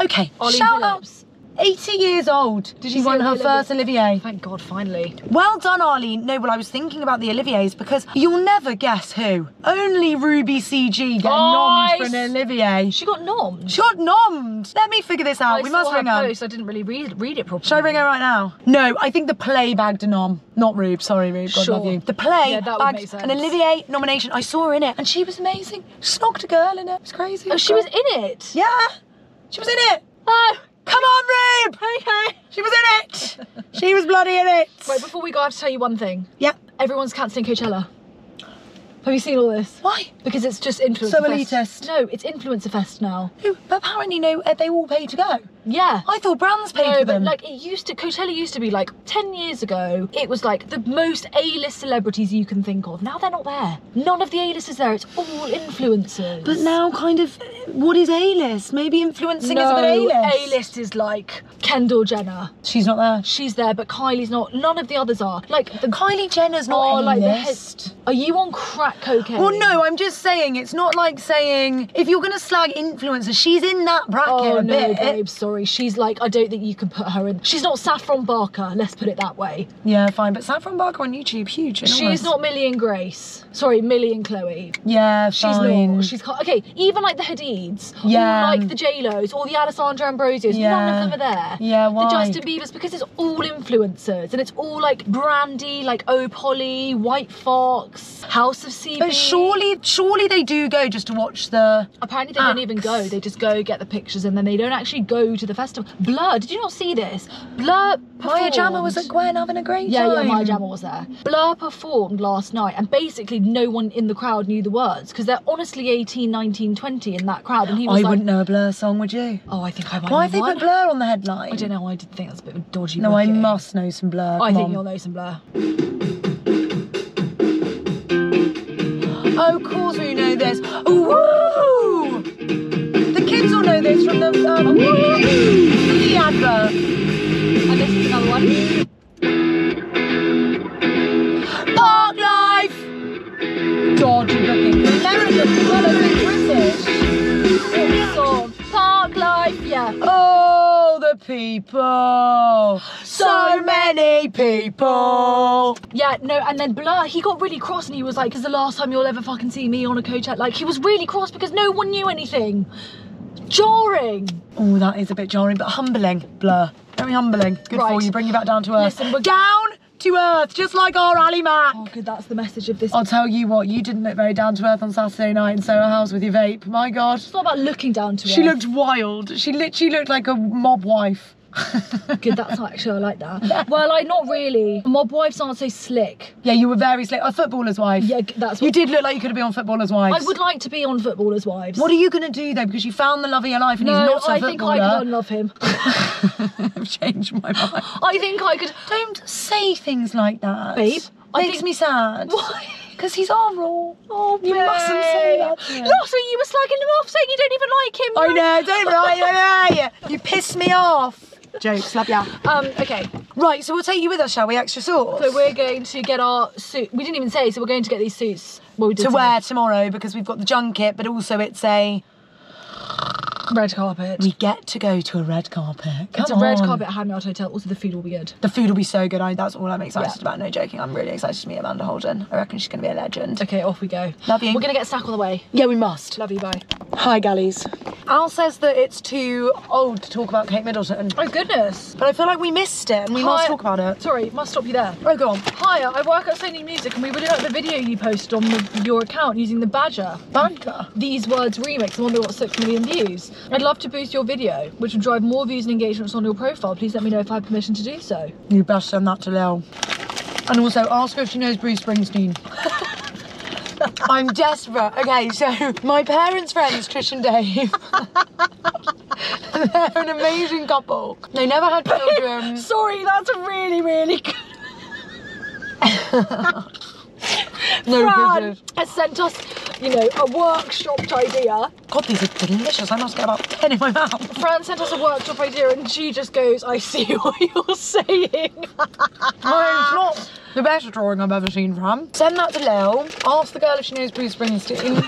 Okay, Arlene shout Phillips. out. 80 years old. She won her first Olivier. Thank God, finally. Well done, Arlene. No, well, I was thinking about the Oliviers because you'll never guess who. Only Ruby CG getting nommed for an Olivier. She got nommed? She got nommed. Let me figure this out. We must ring her. Post. I didn't really read it properly. Should I ring her right now? No, I think the Play bagged a nom. Not Rube, sorry Rube, God love you. The Play bagged an Olivier nomination. I saw her in it and she was amazing. Snogged a girl in it. It was crazy. Oh, she was in it? Yeah. She was in it. Oh! Come on, Rube! Okay. She was in it! She was bloody in it! Right, before we go, I have to tell you one thing. Yeah. Everyone's cancelling Coachella. Have you seen all this? Why? Because it's just influencer So fest. elitist. No, it's influencer fest now. But apparently, no, they all pay to go. Yeah. I thought brands paid for them. But like Coachella used to be like 10 years ago, it was like the most A-list celebrities you can think of. Now they're not there. None of the A-listers there, it's all influencers. But now kind of, what is A-list? Maybe influencing is a bit A-list. A-list is like Kendall Jenner. She's not there. She's there, but Kylie's not. None of the others are. Like Kylie Jenner's not A-list. Are you on crack cocaine? Well, no, I'm just saying, it's not like saying, if you're going to slag influencers, she's in that bracket Oh a no, bit. babe, sorry. She's like, I don't think you can put her in. She's not Saffron Barker, let's put it that way. Yeah, fine, but Saffron Barker on YouTube, huge. She's not Millie and Grace. Sorry, Millie and Chloe. Yeah, She's fine. not. She's okay. Even like the Hadids, Yeah. or like the J-Los, or the Alessandra Ambrosios. Yeah. None of them are there. Yeah, why? The Justin Biebers, because it's all influencers and it's all like Brandy, like Oh Polly, White Fox, House of CB. But surely they do go just to watch the. Apparently they don't even go. They just go get the pictures and then they don't actually go to the festival. Blur, did you not see this? Blur performed. Maya Jama was at Gwen having a great Yeah, time. Maya Jama was there. Blur performed last night and basically no one in the crowd knew the words because they're honestly 18, 19, 20 in that crowd. And he was I wouldn't know a Blur song, would you? Oh, I think I might Why know have they one. put Blur on the headline? I don't know, I did think that's a bit of a dodgy No, I booking. must know some Blur. I Come think on. you'll know some Blur. Oh, of course we know this. Ooh! The kids will know this from the advert. And this is another one. PARKLIFE! Dodgy looking. American, well, British. What song? PARKLIFE, yeah. Oh, the people. So many people. Yeah, no, and then Blur, he got really cross and he was like, "This is the last time you'll ever fucking see me on a Coachella." Like, he was really cross because no one knew anything. Jarring. Oh, that is a bit jarring, but humbling. Blur. Very humbling. Good Right. for you. Bring you back down to earth. Listen, we're down to earth, just like our Ali Mac. Oh, good, that's the message of this. I'll tell you what, you didn't look very down to earth on Saturday night in Soho House with your vape. My God. It's not about looking down to She earth. looked wild. She literally looked like a mob wife. Good, that's actually, I like that. Well, like, not really. Mob wives aren't so slick. Yeah, you were very slick. A footballer's wife. Yeah, that's what... You did look like you could have been on Footballer's Wives. I would like to be on Footballers' Wives. What are you going to do though? Because you found the love of your life and he's not a I think I could unlove him. I've changed my mind. I think I could... Don't say things like that. Babe, Makes me sad. Why? Because he's our raw. Oh, You mustn't say that. Last week you were slagging him off saying you don't even like him. I know, don't lie. You piss me off. Jokes, love ya. Okay. Right, so we'll take you with us, shall we? Extra sauce. So we're going to get our suit. We didn't even say, so we're going to get these suits. Well, we did to say. wear tomorrow because we've got the junket, but also it's a Red carpet. we get to go to a red carpet. It's a Come red on. carpet at Hamyard Hotel. Also, the food will be good. The food will be so good. That's all I'm excited Yeah. about. No joking. I'm really excited to meet Amanda Holden. I reckon she's going to be a legend. Okay, off we go. Love you. We're going to get a snack on the way. Yeah, we must. Love you, bye. Hi, galleys. Al says that it's too old to talk about Kate Middleton, Oh, goodness. but I feel like we missed it and we must talk about it. Sorry, must stop you there. Oh, go on. Hiya, I work at Sony Music and we really like the video you posted on your account using the Badger. Banter. These Words remix, the one that got 6 million views. I'd love to boost your video, which would drive more views and engagements on your profile. Please let me know if I have permission to do so. You best send that to Lil. And also ask her if she knows Bruce Springsteen. I'm desperate. Okay, so my parents' friends, Trish and Dave, they're an amazing couple. They never had children. Sorry, that's a really, really good... No, Fran goodness. has sent us, you know, a workshop idea. God, these are delicious. I must get about 10 in my mouth. Fran sent us a workshop idea and she just goes, I see what you're saying. Oh, it's not the best drawing I've ever seen from. Send that to Lil. Ask the girl if she knows Bruce Springsteen.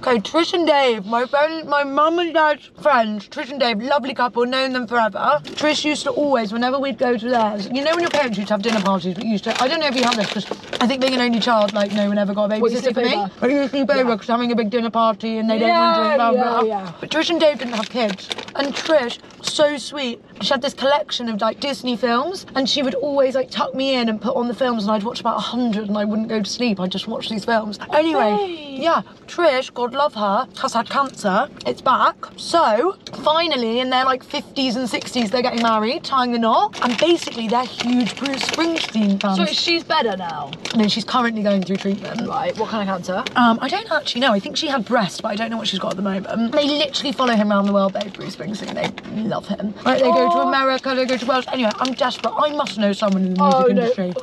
Okay, Trish and Dave, my mum and dad's friends, Trish and Dave, lovely couple, known them forever. Trish used to always, whenever we'd go to theirs, you know when your parents used to have dinner parties, but used to, I don't know if you have this, because I think being an only child, like, no one ever got a What, you babysitter sleep for me. over? But you sleep over because having a big dinner party and they don't want to, blah, blah. Yeah. But Trish and Dave didn't have kids. And Trish, so sweet, She had this collection of like Disney films, and she would always like tuck me in and put on the films, and I'd watch about 100 and I wouldn't go to sleep. I'd just watch these films. Anyway, yeah, Trish, God love her, has had cancer. It's back. So finally, in their like 50s and 60s, they're getting married, tying the knot, and basically they're huge Bruce Springsteen fans. So she's better now? No, she's currently going through treatment. Right, what kind of cancer? I don't actually know. I think she had breast, but I don't know what she's got at the moment. They literally follow him around the world, babe, Bruce Springsteen. They love him. Right, they go to America, they go to Wales. Anyway, I'm desperate. I must know someone in the music industry.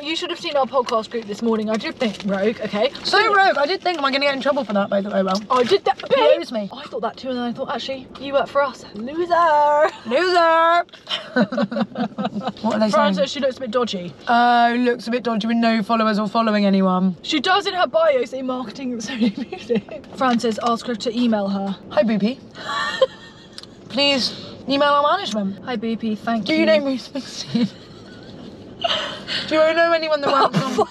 You should have seen our podcast group this morning. I did think rogue, okay? So rogue. I did think, am I going to get in trouble for that, by the way, well? I did that, babe. It was me. I thought that too, and then I thought, actually, you work for us. Loser. Loser. What are they Fran saying? says she looks a bit dodgy. Oh, looks a bit dodgy with no followers or following anyone. She does in her bio say marketing and Sony Music. Fran says ask her to email her. Hi, Boopy. Please email our management. Hi, Boopy, thank you. Do you know Bruce Springsteen? Do you know anyone that works on...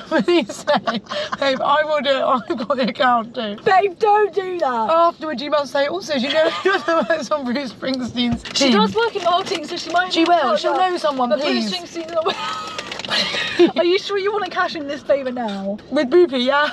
Please say, babe, I will do it. I've got the account too. Babe, don't do that. Afterwards, you must say, also, do you know anyone that works on Bruce Springsteen's team? She does work in marketing, so she might... She will. She'll know someone, but please. Bruce Springsteen... Are you sure you want to cash in this favour now? With Boopy, yeah.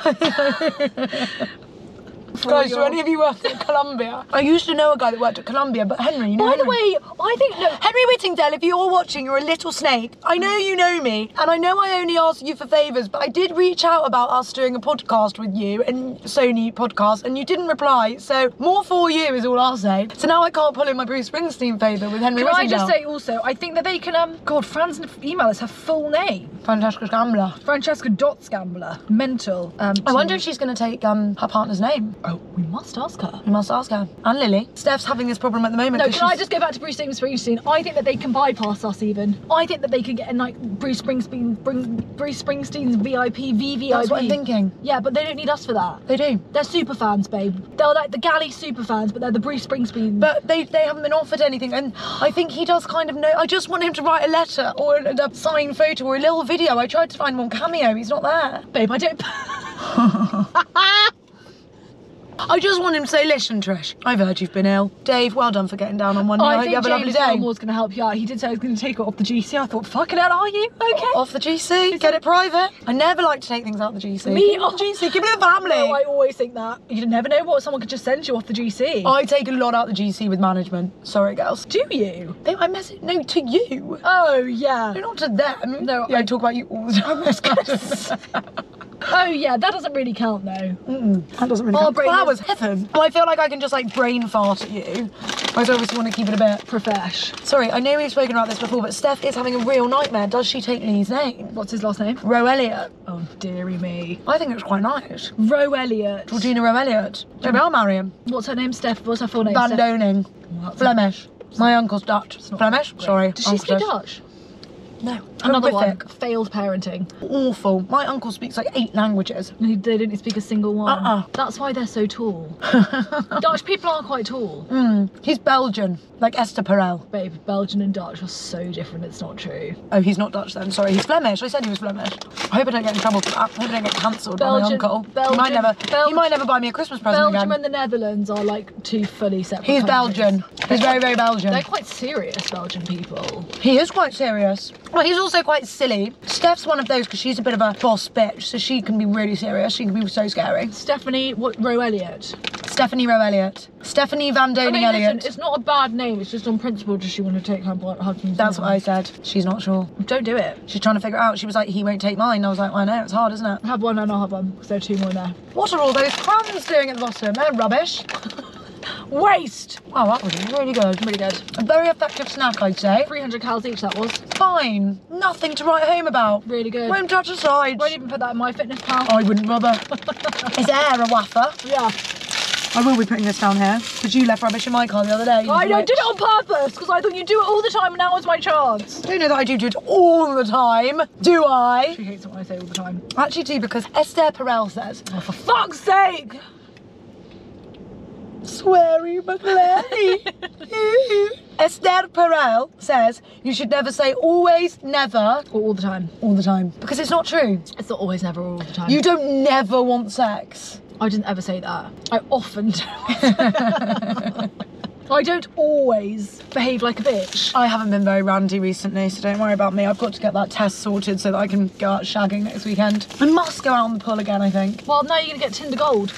Guys, do any of you work at Columbia? I used to know a guy that worked at Columbia, but Henry, you know By the way, I think... No, Henry Whittingdale, if you're watching, you're a little snake. I know you know me, and I know I only ask you for favours, but I did reach out about us doing a podcast with you, and Sony podcast, and you didn't reply, so more for you is all I'll say. So now I can't pull in my Bruce Springsteen favour with Henry Whittingdale. Can I just say also, I think that they can, God, Fran's email is her full name. Francesca Scambler. Francesca.Scambler. Mental. I wonder if she's going to take her partner's name. Oh, we must ask her. We must ask her. And Lily. Steph's having this problem at the moment. No, can I just go back to Bruce Springsteen? I think that they can bypass us even. I think that they could get in like Bruce Springsteen's VIP, VVIP. That's what I'm thinking. Yeah, but they don't need us for that. They do. They're super fans, babe. They're like the galley super fans, but they're the Bruce Springsteen. But they haven't been offered anything, and I think he does kind of know. I just want him to write a letter or a signed photo or a little video. I tried to find him on Cameo. He's not there. Babe, I don't... I just want him to say, listen, Trish, I've heard you've been ill. Dave, well done for getting down on one knee. I hope you have a lovely day. I think James going to help you out. He did say he was going to take it off the GC. I thought, fucking hell, are you? Okay. Off the GC, get it private. I never like to take things out the GC. Me off the GC, give it to the family. No, I always think that. You never know what someone could just send you off the GC. I take a lot out the GC with management. Sorry, girls. Do you? I message, no, to you. Oh, yeah. No, not to them. No, yeah, I talk about you all the time. Oh yeah, that doesn't really count though. That doesn't really count. Flowers, heaven. Well, I feel like I can just like brain fart at you. I obviously want to keep it a bit profesh. Sorry, I know we've spoken about this before, but Steph is having a real nightmare. Does she take Lee's name? What's his last name? Rowe Elliott. Oh dearie me. I think it's quite nice. Rowe Elliott. Georgina Rowe Elliott. Maybe I'll marry him. What's her name, Steph? What's her full name? Van Doning. Flemish. My uncle's Dutch. Flemish? Great. Sorry. Does she speak Dutch? No. Another horrific. one. Failed parenting. Awful. My uncle speaks like 8 languages. They didn't speak a single one. That's why they're so tall. Dutch people are quite tall. He's Belgian, like Esther Perel. Babe, Belgian and Dutch are so different, it's not true. Oh, he's not Dutch then, sorry. He's Flemish. I said he was Flemish. I hope I don't get in trouble for that. I hope I don't get cancelled by my uncle. He might never buy me a Christmas present again. Belgium and the Netherlands are like 2 fully separate He's countries. Belgian. He's very, very Belgian. They're quite serious, Belgian people. He is quite serious. Well, he's also quite silly. Steph's one of those because she's a bit of a boss bitch, so she can be really serious. She can be so scary. Stephanie, Rowe Elliott? Stephanie Rowe Elliott. Stephanie Van Doning Elliott. Listen, it's not a bad name, it's just on principle does she want to take her husband's That's name. what I said. She's not sure. Don't do it. She's trying to figure it out. She was like, he won't take mine. I was like, well, I know, it's hard, isn't it? Have one and I'll have one, because there are 2 more there. What are all those crumbs doing at the bottom? They're rubbish. Waste! Wow, that was really good. Really good. A very effective snack, I'd say. 300 calories each, that was. Fine. Nothing to write home about. Really good. Won't touch the sides. Won't even put that in my fitness pal. I wouldn't bother. Is air a waffer? Yeah. I will be putting this down here, because you left rubbish in my car the other day. I did it on purpose, because I thought you do it all the time and now is my chance. I don't know that I do it all the time, do I? She hates it when I say all the time. I actually do, because Esther Perel says, oh, for fuck's sake! Sweary McLeary. Esther Perel says you should never say always, never. Or all the time. All the time. Because it's not true. It's not always, never, all the time. You don't never want sex. I didn't ever say that. I often do. I don't always behave like a bitch. I haven't been very randy recently, so don't worry about me. I've got to get that test sorted so that I can go out shagging next weekend. I must go out on the pull again, I think. Well, now you're gonna get Tinder Gold.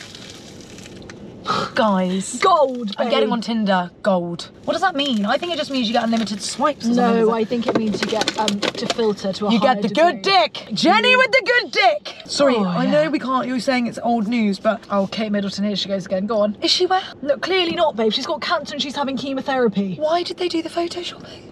Guys. Gold, babe. I'm getting on Tinder Gold. What does that mean? I think it just means you get unlimited swipes or No, something. I think it means you get to filter to a You higher get the degree. good dick. Jenny with the good dick. Sorry, Oh, I yeah. know we can't, you're saying it's old news, but... Oh, Kate Middleton, here she goes again. Go on. Is she well? No, clearly not, babe. She's got cancer and she's having chemotherapy. Why did they do the photoshopping?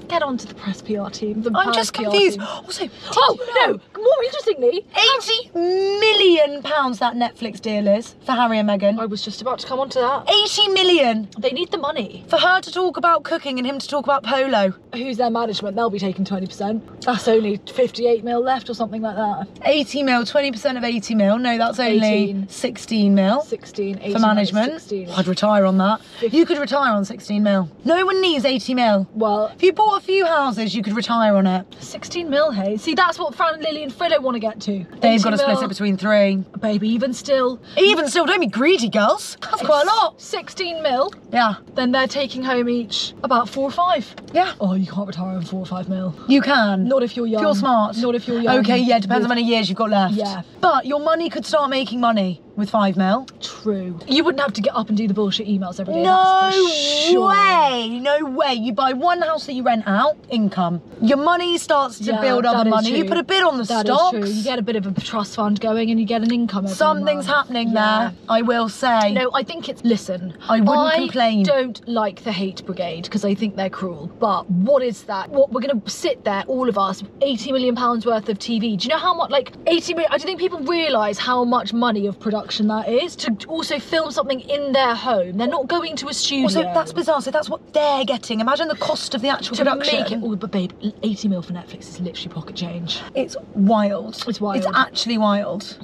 Get on to the press PR team. I'm just confused. Also, no, more interestingly, £80 million that Netflix deal is for Harry and Meghan. I was just about to come on to that. 80 million They need the money. for her to talk about cooking and him to talk about polo. Who's their management? They'll be taking 20%. That's only 58 mil left or something like that. 80 mil, 20% of 80 mil. No, that's only 18. 16 mil 16, 18, for management. 16. I'd retire on that. You could retire on 16 mil. No one needs 80 mil. Well, If you bought a few houses, you could retire on it. 16 mil, hey? See, that's what Fran, Lily and Fredo want to get to. They've got to 80 split mil. it between 3. Baby, even still. Even still, don't be greedy, girls. That's quite a lot. 16 mil, Yeah, then they're taking home each about 4 or 5. yeah. Oh, you can't retire on 4 or 5 mil. You can. Not if you're young. If you're smart. Not if you're young. Okay, yeah, depends how many years you've got left. Yeah. But your money could start making money with 5 mil. True. You wouldn't have to get up and do the bullshit emails every day. No that's for sure. way, no way. You buy one house that you rent out, income. Your money starts to Yeah, build that other is money. You true. put a bid on the That is stocks. true. You get a bit of a trust fund going and you get an income every Something's month. happening Yeah. there, I will say. No, I think it's, listen, I wouldn't complain. I don't like the hate brigade because I think they're cruel. But what is that? What, we're going to sit there, all of us, £80 million worth of TV. Do you know how much, like 80 million, I don't think people realise how much money of production that is to also film something in their home. They're not going to a studio. Also, that's bizarre. So that's what they're getting. Imagine the cost of the actual to production. make it. Oh, but babe, 80 mil for Netflix is literally pocket change. It's wild. It's wild. It's actually wild.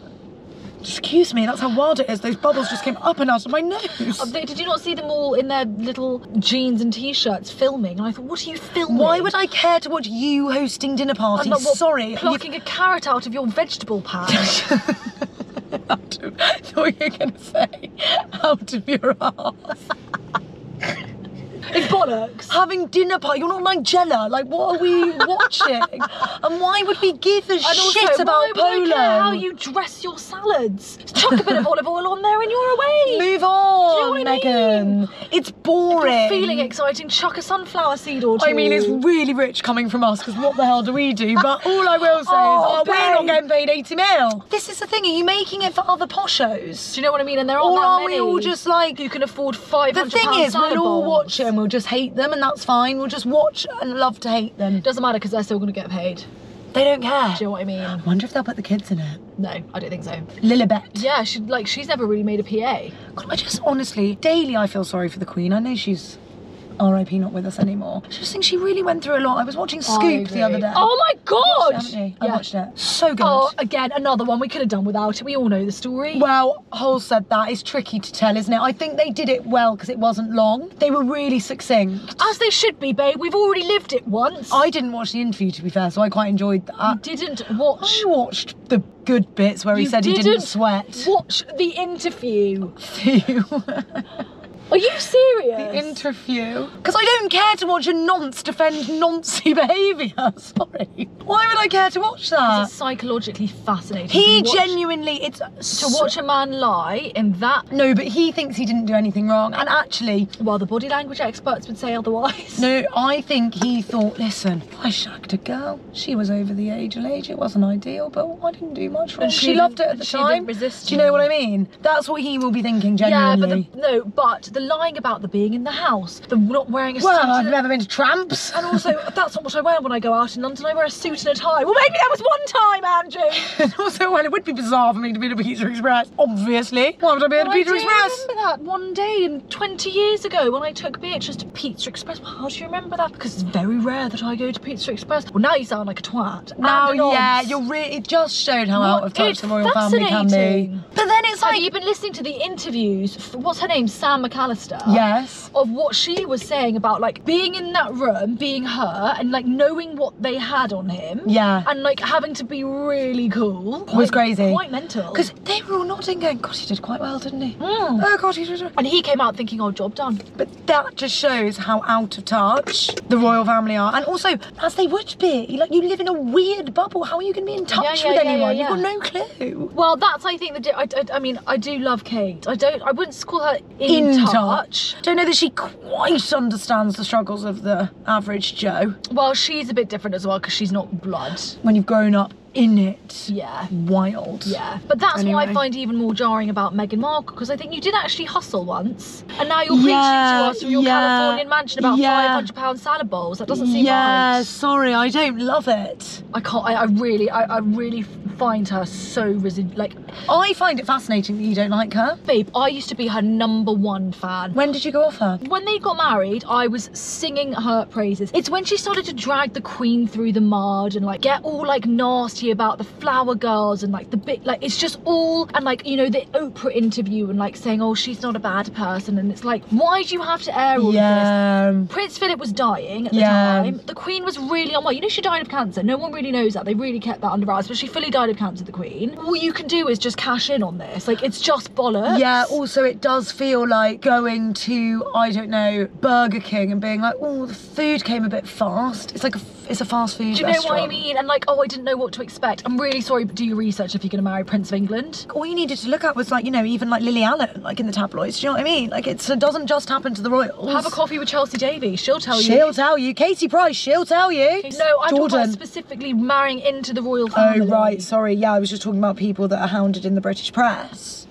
Excuse me, that's how wild it is. Those bubbles just came up and out of my nose. Did you not see them all in their little jeans and t-shirts filming? And I thought, what are you filming? Why would I care to watch you hosting dinner parties? I'm not, what, Sorry. plucking a carrot out of your vegetable pan. I thought you were going to say out of your arse. It's bollocks. Having dinner party, you're not Nigella. Like, what are we watching? And why would we give a shit about polo? Why would I care how you dress your salads? Just chuck a bit of olive oil on there and you're away. Move on, Do you know what I Megan. mean? It's If boring. you're feeling exciting, chuck a sunflower seed or two. I mean, it's really rich coming from us, because what the hell do we do? But all I will say Oh, is, we're not babe. getting paid 80 mil. This is the thing, are you making it for other poshos? Do you know what I mean? And there aren't Or that are many. we all just like... You can afford £500 The thing is, salad we'll all bowls. watch it and we'll just hate them, and that's fine. We'll just watch and love to hate them. Doesn't matter because they're still going to get paid. They don't care. Do you know what I mean? I wonder if they'll put the kids in it. No, I don't think so. Lilibet. Yeah, she's never really made a PA. God, I just honestly, daily I feel sorry for the Queen. I know she's RIP not with us anymore. I just think she really went through a lot. I was watching Scoop the other day. Oh my god! Haven't you? I Yeah. watched it. So good. Oh, again, another one we could have done without it. We all know the story. Well, Hole said that. It's tricky to tell, isn't it? I think they did it well because it wasn't long. They were really succinct. As they should be, babe. We've already lived it once. I didn't watch the interview, to be fair, so I quite enjoyed that. didn't watch. I watched the good bits where he said he didn't sweat. Watch the interview. Phew. Are you serious? The interview. Because I don't care to watch a nonce defend noncy behaviour. Sorry. Why would I care to watch that? It's psychologically fascinating. He to watch- genuinely, it's... to watch a man lie in that. No, but he thinks he didn't do anything wrong. And actually... Well, the body language experts would say otherwise. No, I think he thought, listen, I shagged a girl. She was over the age. It wasn't ideal, but I didn't do much wrong. And She loved it at the she time. didn't resist Do you know me. what I mean? That's what he will be thinking, Yeah, genuinely. but the lying about the being in the house, the not wearing a suit. Well, I've never been to Tramps. And also, that's not what I wear when I go out in London. I wear a suit and a tie. Well, maybe that was one time, Andrew. And also, well, it would be bizarre for me to be at a Pizza Express. Obviously. Why would I be at a Well, Pizza I Express? remember that one day in 20 years ago when I took Beatrice to Pizza Express. Well, how do you remember that? Because it's very rare that I go to Pizza Express. Well, now you sound like a twat. Now, And an yeah, odds. it just showed how out of touch It's the royal family can be. fascinating. But then it's Have like... you been listening to the interviews? What's her name? Sam McCann. McAllister. Yes. Of what she was saying about like being in that room, being her, and like knowing what they had on him. Yeah. And like having to be really cool. Was crazy. Quite mental. Because they were all nodding going, God, he did quite well, didn't he? Mm. Oh, God, he did. And he came out thinking, oh, job done. But that just shows how out of touch the royal family are. And also, as they would be, like, you live in a weird bubble. How are you going to be in touch with anyone? You've got no clue. Well, that's, I think, I mean, I do love Kate. I wouldn't call her in touch. Don't know that she quite understands the struggles of the average Joe. Well, she's a bit different as well because she's not blood. When you've grown up in it. Yeah. Wild. Yeah. But that's what I find even more jarring about Meghan Markle, because I think you did actually hustle once, and now you're preaching to us from your Californian mansion about £500 salad bowls. That doesn't seem right. Sorry, I don't love it. I can't. I really find her so like. I find it fascinating that you don't like her. Babe, I used to be her #1 fan. When did you go off her? When they got married, I was singing her praises. It's when she started to drag the Queen through the mud and like get all like nasty about the flower girls and like the bit, like it's just all, and like, you know, the Oprah interview and like saying, oh, she's not a bad person, and it's like, why do you have to air all of this? Prince Philip was dying at the time. The Queen was really unwell. You know, she died of cancer. No one really knows that. They really kept that under wraps, but she fully died of cancer, the Queen. All you can do is just cash in on this. Like, it's just bollocks. Yeah, also it does feel like going to, I don't know, Burger King and being like, oh, the food came a bit fast. It's like it's a fast food restaurant. Do you know what I mean? And like, oh, I didn't know what to expect. I'm really sorry, but do your research if you're going to marry Prince of England. All you needed to look at was like, you know, even like Lily Allen, like in the tabloids. Do you know what I mean? Like, it doesn't just happen to the royals. Have a coffee with Chelsea Davies. She'll tell you. She'll tell you. Katie Price, she'll tell you. No, I'm talking about specifically marrying into the royal family. Oh, right. Sorry. Yeah, I was just talking about people that are hounded in the British press.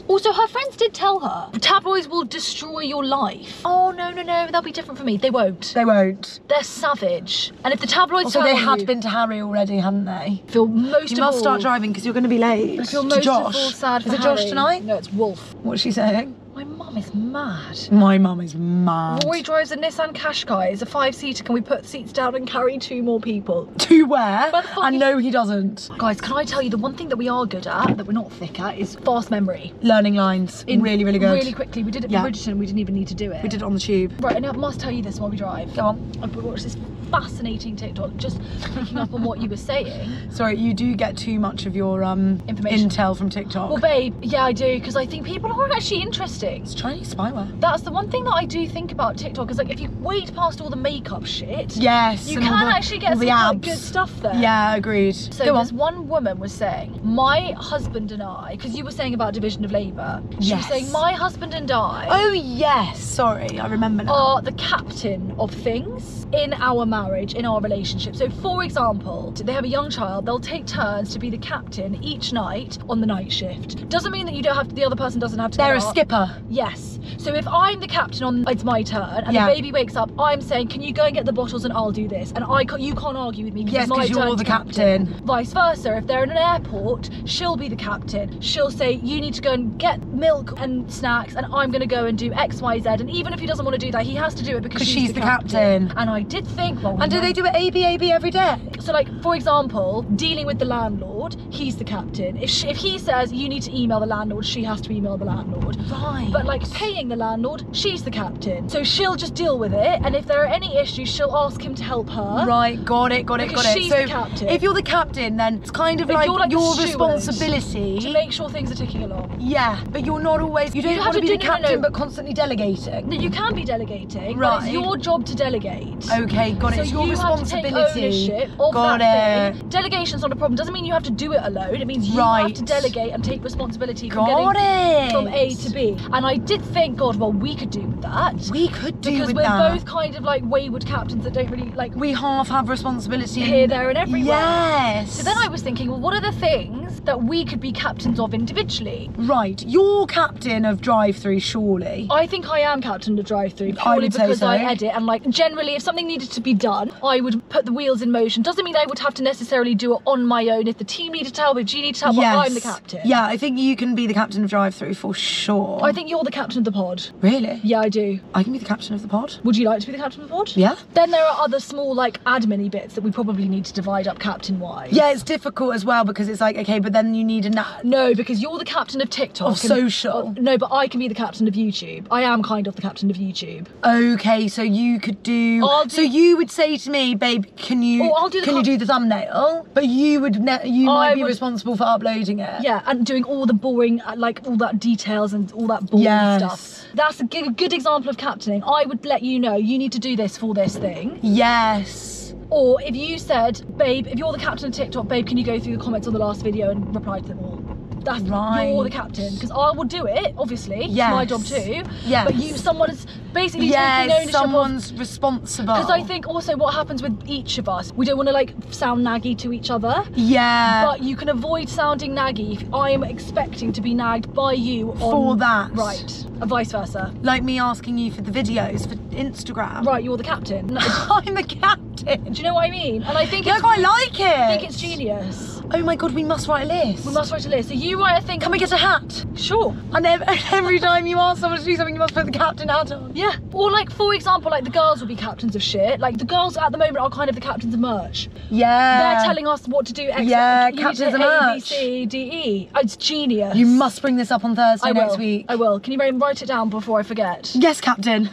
Also, her friends did tell her, tabloids will destroy your life. Oh, no, they'll be different for me. They won't. They won't. They're savage. And if the tabloids also, they had been to Harry already, hadn't they? Feel most you must start driving because you're going to be late. I feel most to Josh. of all sad for Is it Harry. Josh tonight? No, it's Wolf. What's she saying? My mum is mad. My mum is mad. Roy drives a Nissan Qashqai. It's a 5-seater. Can we put the seats down and carry 2 more people? To where? And no, he doesn't. Guys, can I tell you the one thing that we are good at, that we're not thick at, is fast memory. Learning lines. Really, really good. Really quickly. We did it for Bridgerton. We didn't even need to do it. We did it on the tube. Right, and I must tell you this while we drive. Go on. I watched this fascinating TikTok, just picking up on what you were saying. Sorry, you do get too much of your information, intel from TikTok. Well, babe, yeah, I do, because I think people are actually interesting. It's Chinese spyware. That's the one thing that I do think about TikTok, is like, if you wait past all the makeup shit, yes, you can actually get some quite good stuff there. Yeah, agreed. So this one woman was saying, my husband and I, because you were saying about division of labour, she was saying, my husband and I, oh yes, sorry, I remember now, are the captain of things in our marriage, in our relationship. So for example, they have a young child, they'll take turns to be the captain each night on the night shift. Doesn't mean that you don't have to, the other person doesn't have to. They're a skipper. Yes. So if I'm the captain on, it's my turn, and the baby wakes up, I'm saying, can you go and get the bottles and I'll do this, and you can't argue with me because it's my turn. You're the captain. Vice versa, if they're in an airport, she'll be the captain. She'll say, you need to go and get milk and snacks, and I'm gonna go and do X, Y, Z. And even if he doesn't want to do that, he has to do it because she's the captain. And I did think, well, and do they do it AB every day? So like, for example, dealing with the landlord, he's the captain. If he says you need to email the landlord, she has to email the landlord. Right. But like paying the landlord, she's the captain. So she'll just deal with it, and if there are any issues, she'll ask him to help her. Right, got it. She's so the captain. If you're the captain, then it's kind of like your responsibility to make sure things are ticking along. Yeah, but you're not always, you don't want to be the captain but constantly delegating. No, you can be delegating, but it's your job to delegate. Okay, got it. So it's your responsibility. Have to take ownership of that thing. Delegation's not a problem. Doesn't mean you have to do it alone. It means you have to delegate and take responsibility for getting from A to B. And I did think, God, well, we could do with that. We could do with that. Because we're both kind of like wayward captains that don't really like. We half have responsibility here, there, and everywhere. Yes. So then I was thinking, well, what are the things that we could be captains of individually? Right, you're captain of Drive Thru, surely. I think I am captain of Drive Thru purely because I edit, and like generally if something needed to be done, I would put the wheels in motion. Doesn't mean I would have to necessarily do it on my own. If the team needed help, if G needed help, I'm the captain. Yeah, I think you can be the captain of Drive Thru for sure. I think you're the captain of the pod. Really? Yeah, I do. I can be the captain of the pod. Would you like to be the captain of the pod? Yeah. Then there are other small like admin-y bits that we probably need to divide up captain-wise. Yeah, it's difficult as well because it's like, okay, but then you need a No, because you're the captain of TikTok. Of social. No, but I can be the captain of YouTube. I am kind of the captain of YouTube. Okay, so you could do. So you would say to me, babe, can you do the thumbnail? But you would might be responsible for uploading it. Yeah, and doing all the boring, like all that details and all that boring stuff. That's a good example of captaining. I would let you know you need to do this for this thing. Yes. Or if you said, babe, if you're the captain of TikTok, babe, can you go through the comments on the last video and reply to them all? That's right. You're the captain, because I will do it. Obviously, it's my job too. Yeah. But someone is basically taking ownership. Someone's responsible. Because I think also what happens with each of us, we don't want to like sound naggy to each other. Yeah. But you can avoid sounding naggy if I am expecting to be nagged by you for that. Right. And vice versa. Like me asking you for the videos for Instagram. Right. You're the captain. No. I'm the captain. Do you know what I mean? And I think I quite like it. I think it's genius. Oh my god, we must write a list. We must write a list. So you write a thing. Can we get a hat? Sure. And every time you ask someone to do something, you must put the captain hat on. Yeah. Or like, for example, like the girls will be captains of shit. Like the girls at the moment are kind of the captains of merch. Yeah. They're telling us what to do. Captains of merch. A, B, C, D, E. It's genius. You must bring this up on Thursday next week. I will. Can you write it down before I forget? Yes, Captain.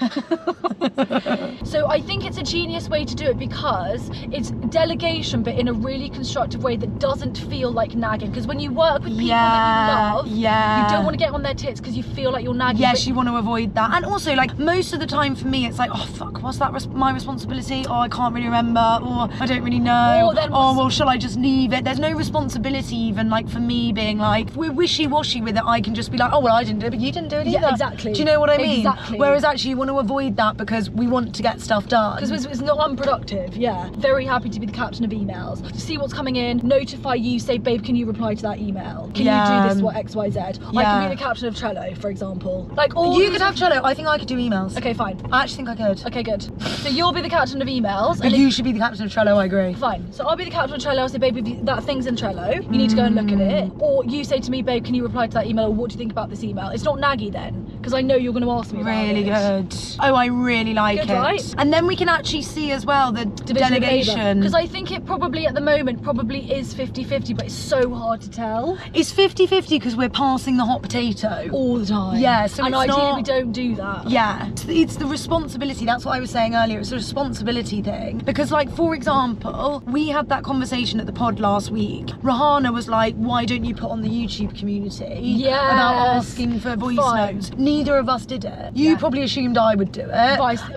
So I think it's a genius way to do it because it's delegation, but in a really constructive way that doesn't feel like nagging. Because when you work with people that you love, you don't want to get on their tits because you feel like you're nagging. Yes, you want to avoid that. And also, like, most of the time for me, it's like, oh fuck, what's that my responsibility? Oh, I can't really remember, or I don't really know. Oh, well, shall I just leave it? There's no responsibility even, like, for me being like, we're wishy-washy with it. I can just be like, oh, well, I didn't do it, but you didn't do it either. Yeah, exactly. Do you know what I mean? Exactly. Whereas actually you want to avoid that because we want to get stuff done. Because it's not unproductive, yeah. Very happy to be the captain of emails. To see what's coming in, notify you, say, babe, can you reply to that email? Can you do this, what, X, Y, Z? I can be the captain of Trello, for example. Like all you could have Trello. I think I could do emails. Okay, fine. I actually think I could. Okay, good. So you'll be the captain of emails. But you should be the captain of Trello, I agree. Fine. So I'll be the captain of Trello. I'll say, babe, if that thing's in Trello, you need to go and look at it. Or you say to me, babe, can you reply to that email? Or what do you think about this email? It's not naggy then, because I know you're going to ask me about it. Really good. Oh, I really like it. Right? And then we can actually see as well the delegation. Because I think it probably at the moment probably is 50-50, but it's so hard to tell. It's 50-50 because we're passing the hot potato all the time. Yeah, so and ideally we don't do that. Yeah, it's the responsibility. That's what I was saying earlier. It's a responsibility thing. Because, like, for example, we had that conversation at the pod last week. Rahana was like, why don't you put on the YouTube community about asking for voice notes? Neither of us did it. You probably assumed I would do it,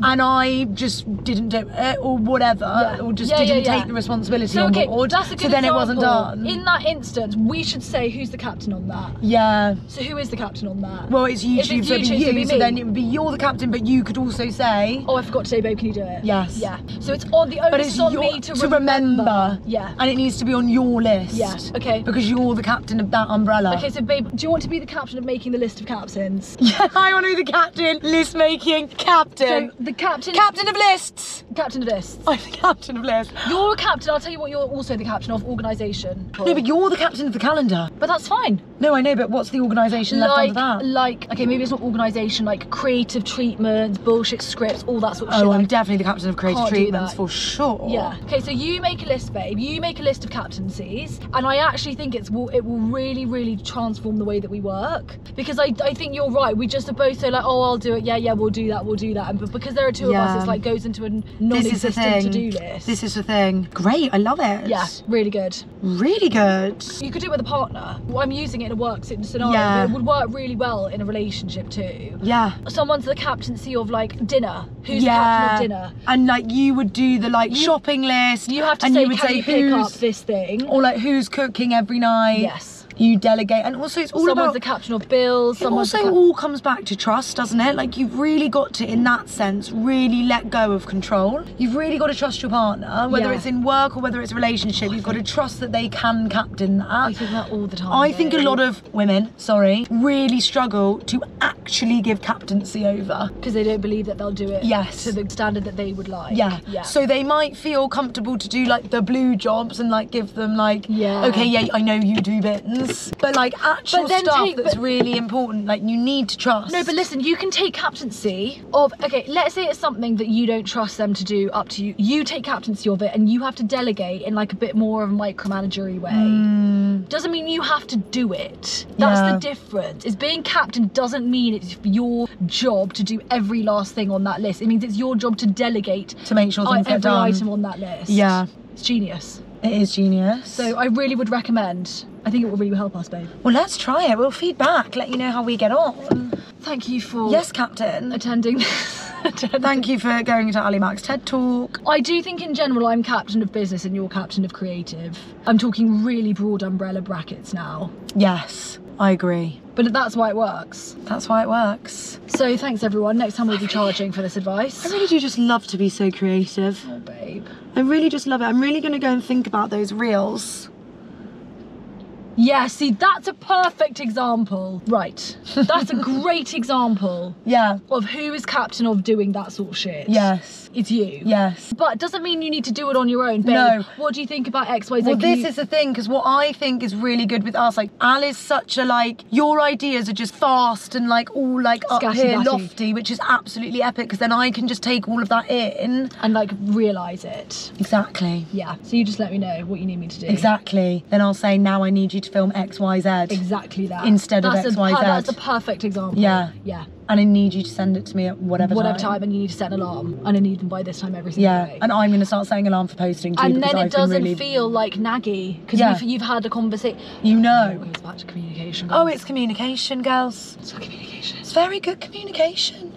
and I just didn't do it, or whatever, or just didn't take the responsibility on board. That's a good so then it wasn't done. In that instance, we should say who's the captain on that. Yeah. So who is the captain on that? Well, it's YouTube, so it'd be you, so then it would be you're the captain, but you could also say, oh, I forgot to say, babe, can you do it? Yes. Yeah. So it's on the onus on me to remember. Yeah. And it needs to be on your list. Yeah. Okay. Because you're the captain of that umbrella. Okay, so babe, do you want to be the captain of making the list of captains? Yeah, I want to be the captain, list making captain. So the captain of lists. Captain of lists. I'm the captain of lists. You're a captain. I'll tell you what. You're also the captain of organisation. No, but you're the captain of the calendar. But that's fine. No, I know, but what's the organisation left under that? Like, okay, maybe it's not organisation, like creative treatments, bullshit scripts, all that sort of shit. Oh, I'm definitely the captain of creative treatments for sure. Yeah. Okay, so you make a list, babe. You make a list of captaincies, and I actually think it will really, really transform the way that we work. Because I think you're right. We just are both so like, oh, I'll do it. Yeah, we'll do that. And but because there are two of us, it's like goes into a non-existent to-do list. This is the thing. Great, I love it. Yeah, really good. Really good. You could do it with a partner. I'm using it in a work scenario, but it would work really well in a relationship too. Yeah. Someone's the captaincy of like dinner. Who's the captain of dinner? And like you would do the like shopping list. You have to say, can you pick up this thing? Or like who's cooking every night. Yes. You delegate, and also it's all someone's the captain of bills. It also all comes back to trust, doesn't it? Like you've really got to, in that sense, really let go of control. You've really got to trust your partner, whether it's in work or whether it's a relationship. You've got to trust that they can captain that. I think that all the time. I think a lot of women, really struggle to actually give captaincy over because they don't believe that they'll do it. Yes. To the standard that they would like. Yeah. So they might feel comfortable to do like the blue jobs and like give them like, okay, I know you do bits. things, but like actual stuff that's really important, like you need to trust. No, but listen, you can take captaincy of, okay, let's say it's something that you don't trust them to do, up to you. You take captaincy of it and you have to delegate in like a bit more of a micromanagery way. Doesn't mean you have to do it. That's the difference. Is being captain doesn't mean it's your job to do every last thing on that list. It means it's your job to delegate to make sure things get done. Every item on that list. Yeah. It's genius. It is genius. So I really would recommend. I think it will really help us, babe. Well, let's try it. We'll feed back, let you know how we get on. Thank you for Captain. attending. Thank you for going to Ali Mac's TED Talk. I do think in general I'm captain of business and you're captain of creative. I'm talking really broad umbrella brackets now. Yes, I agree. But that's why it works. That's why it works. So thanks everyone. Next time we'll be charging for this advice. I really do just love to be so creative. Oh, babe. I really just love it. I'm really going to go and think about those reels. Yeah, see, that's a perfect example. Right. That's a great example. Yeah. Of who is captain of doing that sort of shit. Yes. It's you. Yes. But it doesn't mean you need to do it on your own, babe. No. What do you think about X, Y, Z? Well, this is the thing, because what I think is really good with us, like, Al is such a, like, your ideas are just fast and, like, all, like, up here, lofty, which is absolutely epic, because then I can just take all of that in. And, like, realise it. Exactly. Yeah. So you just let me know what you need me to do. Exactly. Then I'll say, now I need you to film X, Y, Z. Exactly that. Instead of X, Y, Z. That's a perfect example. Yeah. Yeah. And I need you to send it to me at whatever time. And you need to set an alarm. And I need them by this time every single day. And I'm going to start setting alarm for posting too. And then it doesn't feel like naggy. Because you've had a conversation. You know. It goes back to communication, girls. Oh, it's communication, girls. It's communication. It's very good communication.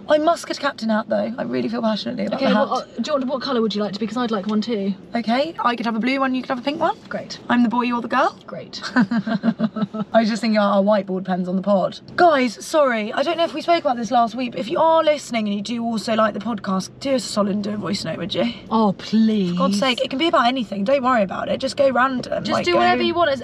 I must get a captain hat though. I really feel passionately about the hat. Well, what colour would you like to be? Because I'd like one too. Okay, I could have a blue one, you could have a pink one. Great. I'm the boy, you're the girl. Great. I was just thinking our whiteboard pens on the pod. Guys, sorry, I don't know if we spoke about this last week, but if you are listening and you do also like the podcast, do us a solid and do a voice note, would you? Oh, please. For God's sake, it can be about anything. Don't worry about it. Just go random. Just do whatever you want, as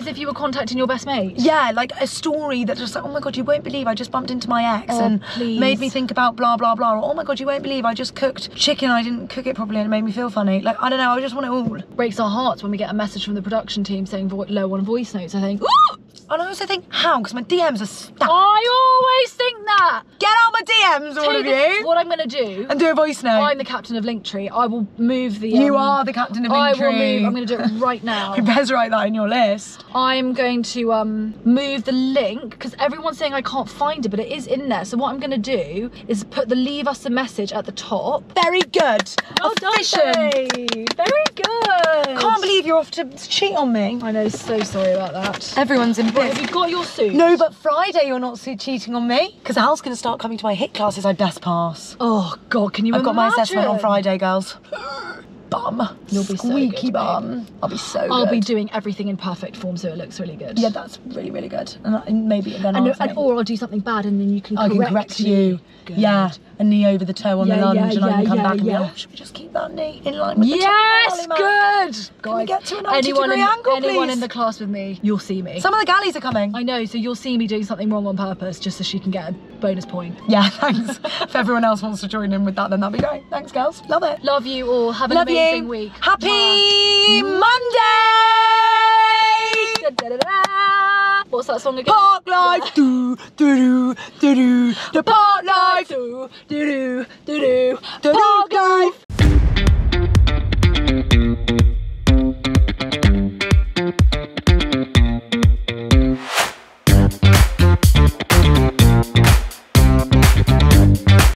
if you were contacting your best mate. Yeah, like a story that just like, oh my God, you won't believe I just bumped into my ex and made me think about blah, blah, blah. Or, oh my God, you won't believe I just cooked chicken, I didn't cook it properly and it made me feel funny. Like, I don't know, I just want it all. Breaks our hearts when we get a message from the production team saying low on voice notes. I think, ooh! And I also think, how? Because my DMs are stacked. I always think that. Get out my DMs, all of you. What I'm going to do. And do a voice note. I'm the captain of Linktree. I will move the... you are the captain of Linktree. I will move. I'm going to do it right now. You best write that in your list. I'm going to move the link, because everyone's saying I can't find it, but it is in there. So what I'm going to do is put the leave us a message at the top. Very good. Well done, babe. Very good. Can't believe you're off to cheat on me. I know, so sorry about that. Everyone's in bed. Have you got your suit? No, but Friday you're not cheating on me. Because Al's going to start coming to my HIT classes. I'd best pass. Oh, God, can you imagine? I've got my assessment on Friday, girls. Bum. You'll be squeaky so good, bum. babe. I'll be so good. I'll be doing everything in perfect form so it looks really good. Yeah, that's really, really good. And maybe then or I'll do something bad and then you can correct you. Good. Yeah, a knee over the toe on the lunge and I can come back and be like, oh, should we just keep that knee in line with the toe? Yes, good. Can we get to a 90-degree angle, please? Anyone in the class with me, you'll see me. Some of the galleys are coming. I know, so you'll see me doing something wrong on purpose just so she can get a bonus point. Yeah, thanks. If everyone else wants to join in with that, then that'd be great. Thanks, girls. Love it. Love you all. Have an amazing week. Happy Monday! Da, da, da, da. What's that song again? PARKLIFE, do do do do do. The PARKLIFE, do do do do do. Do do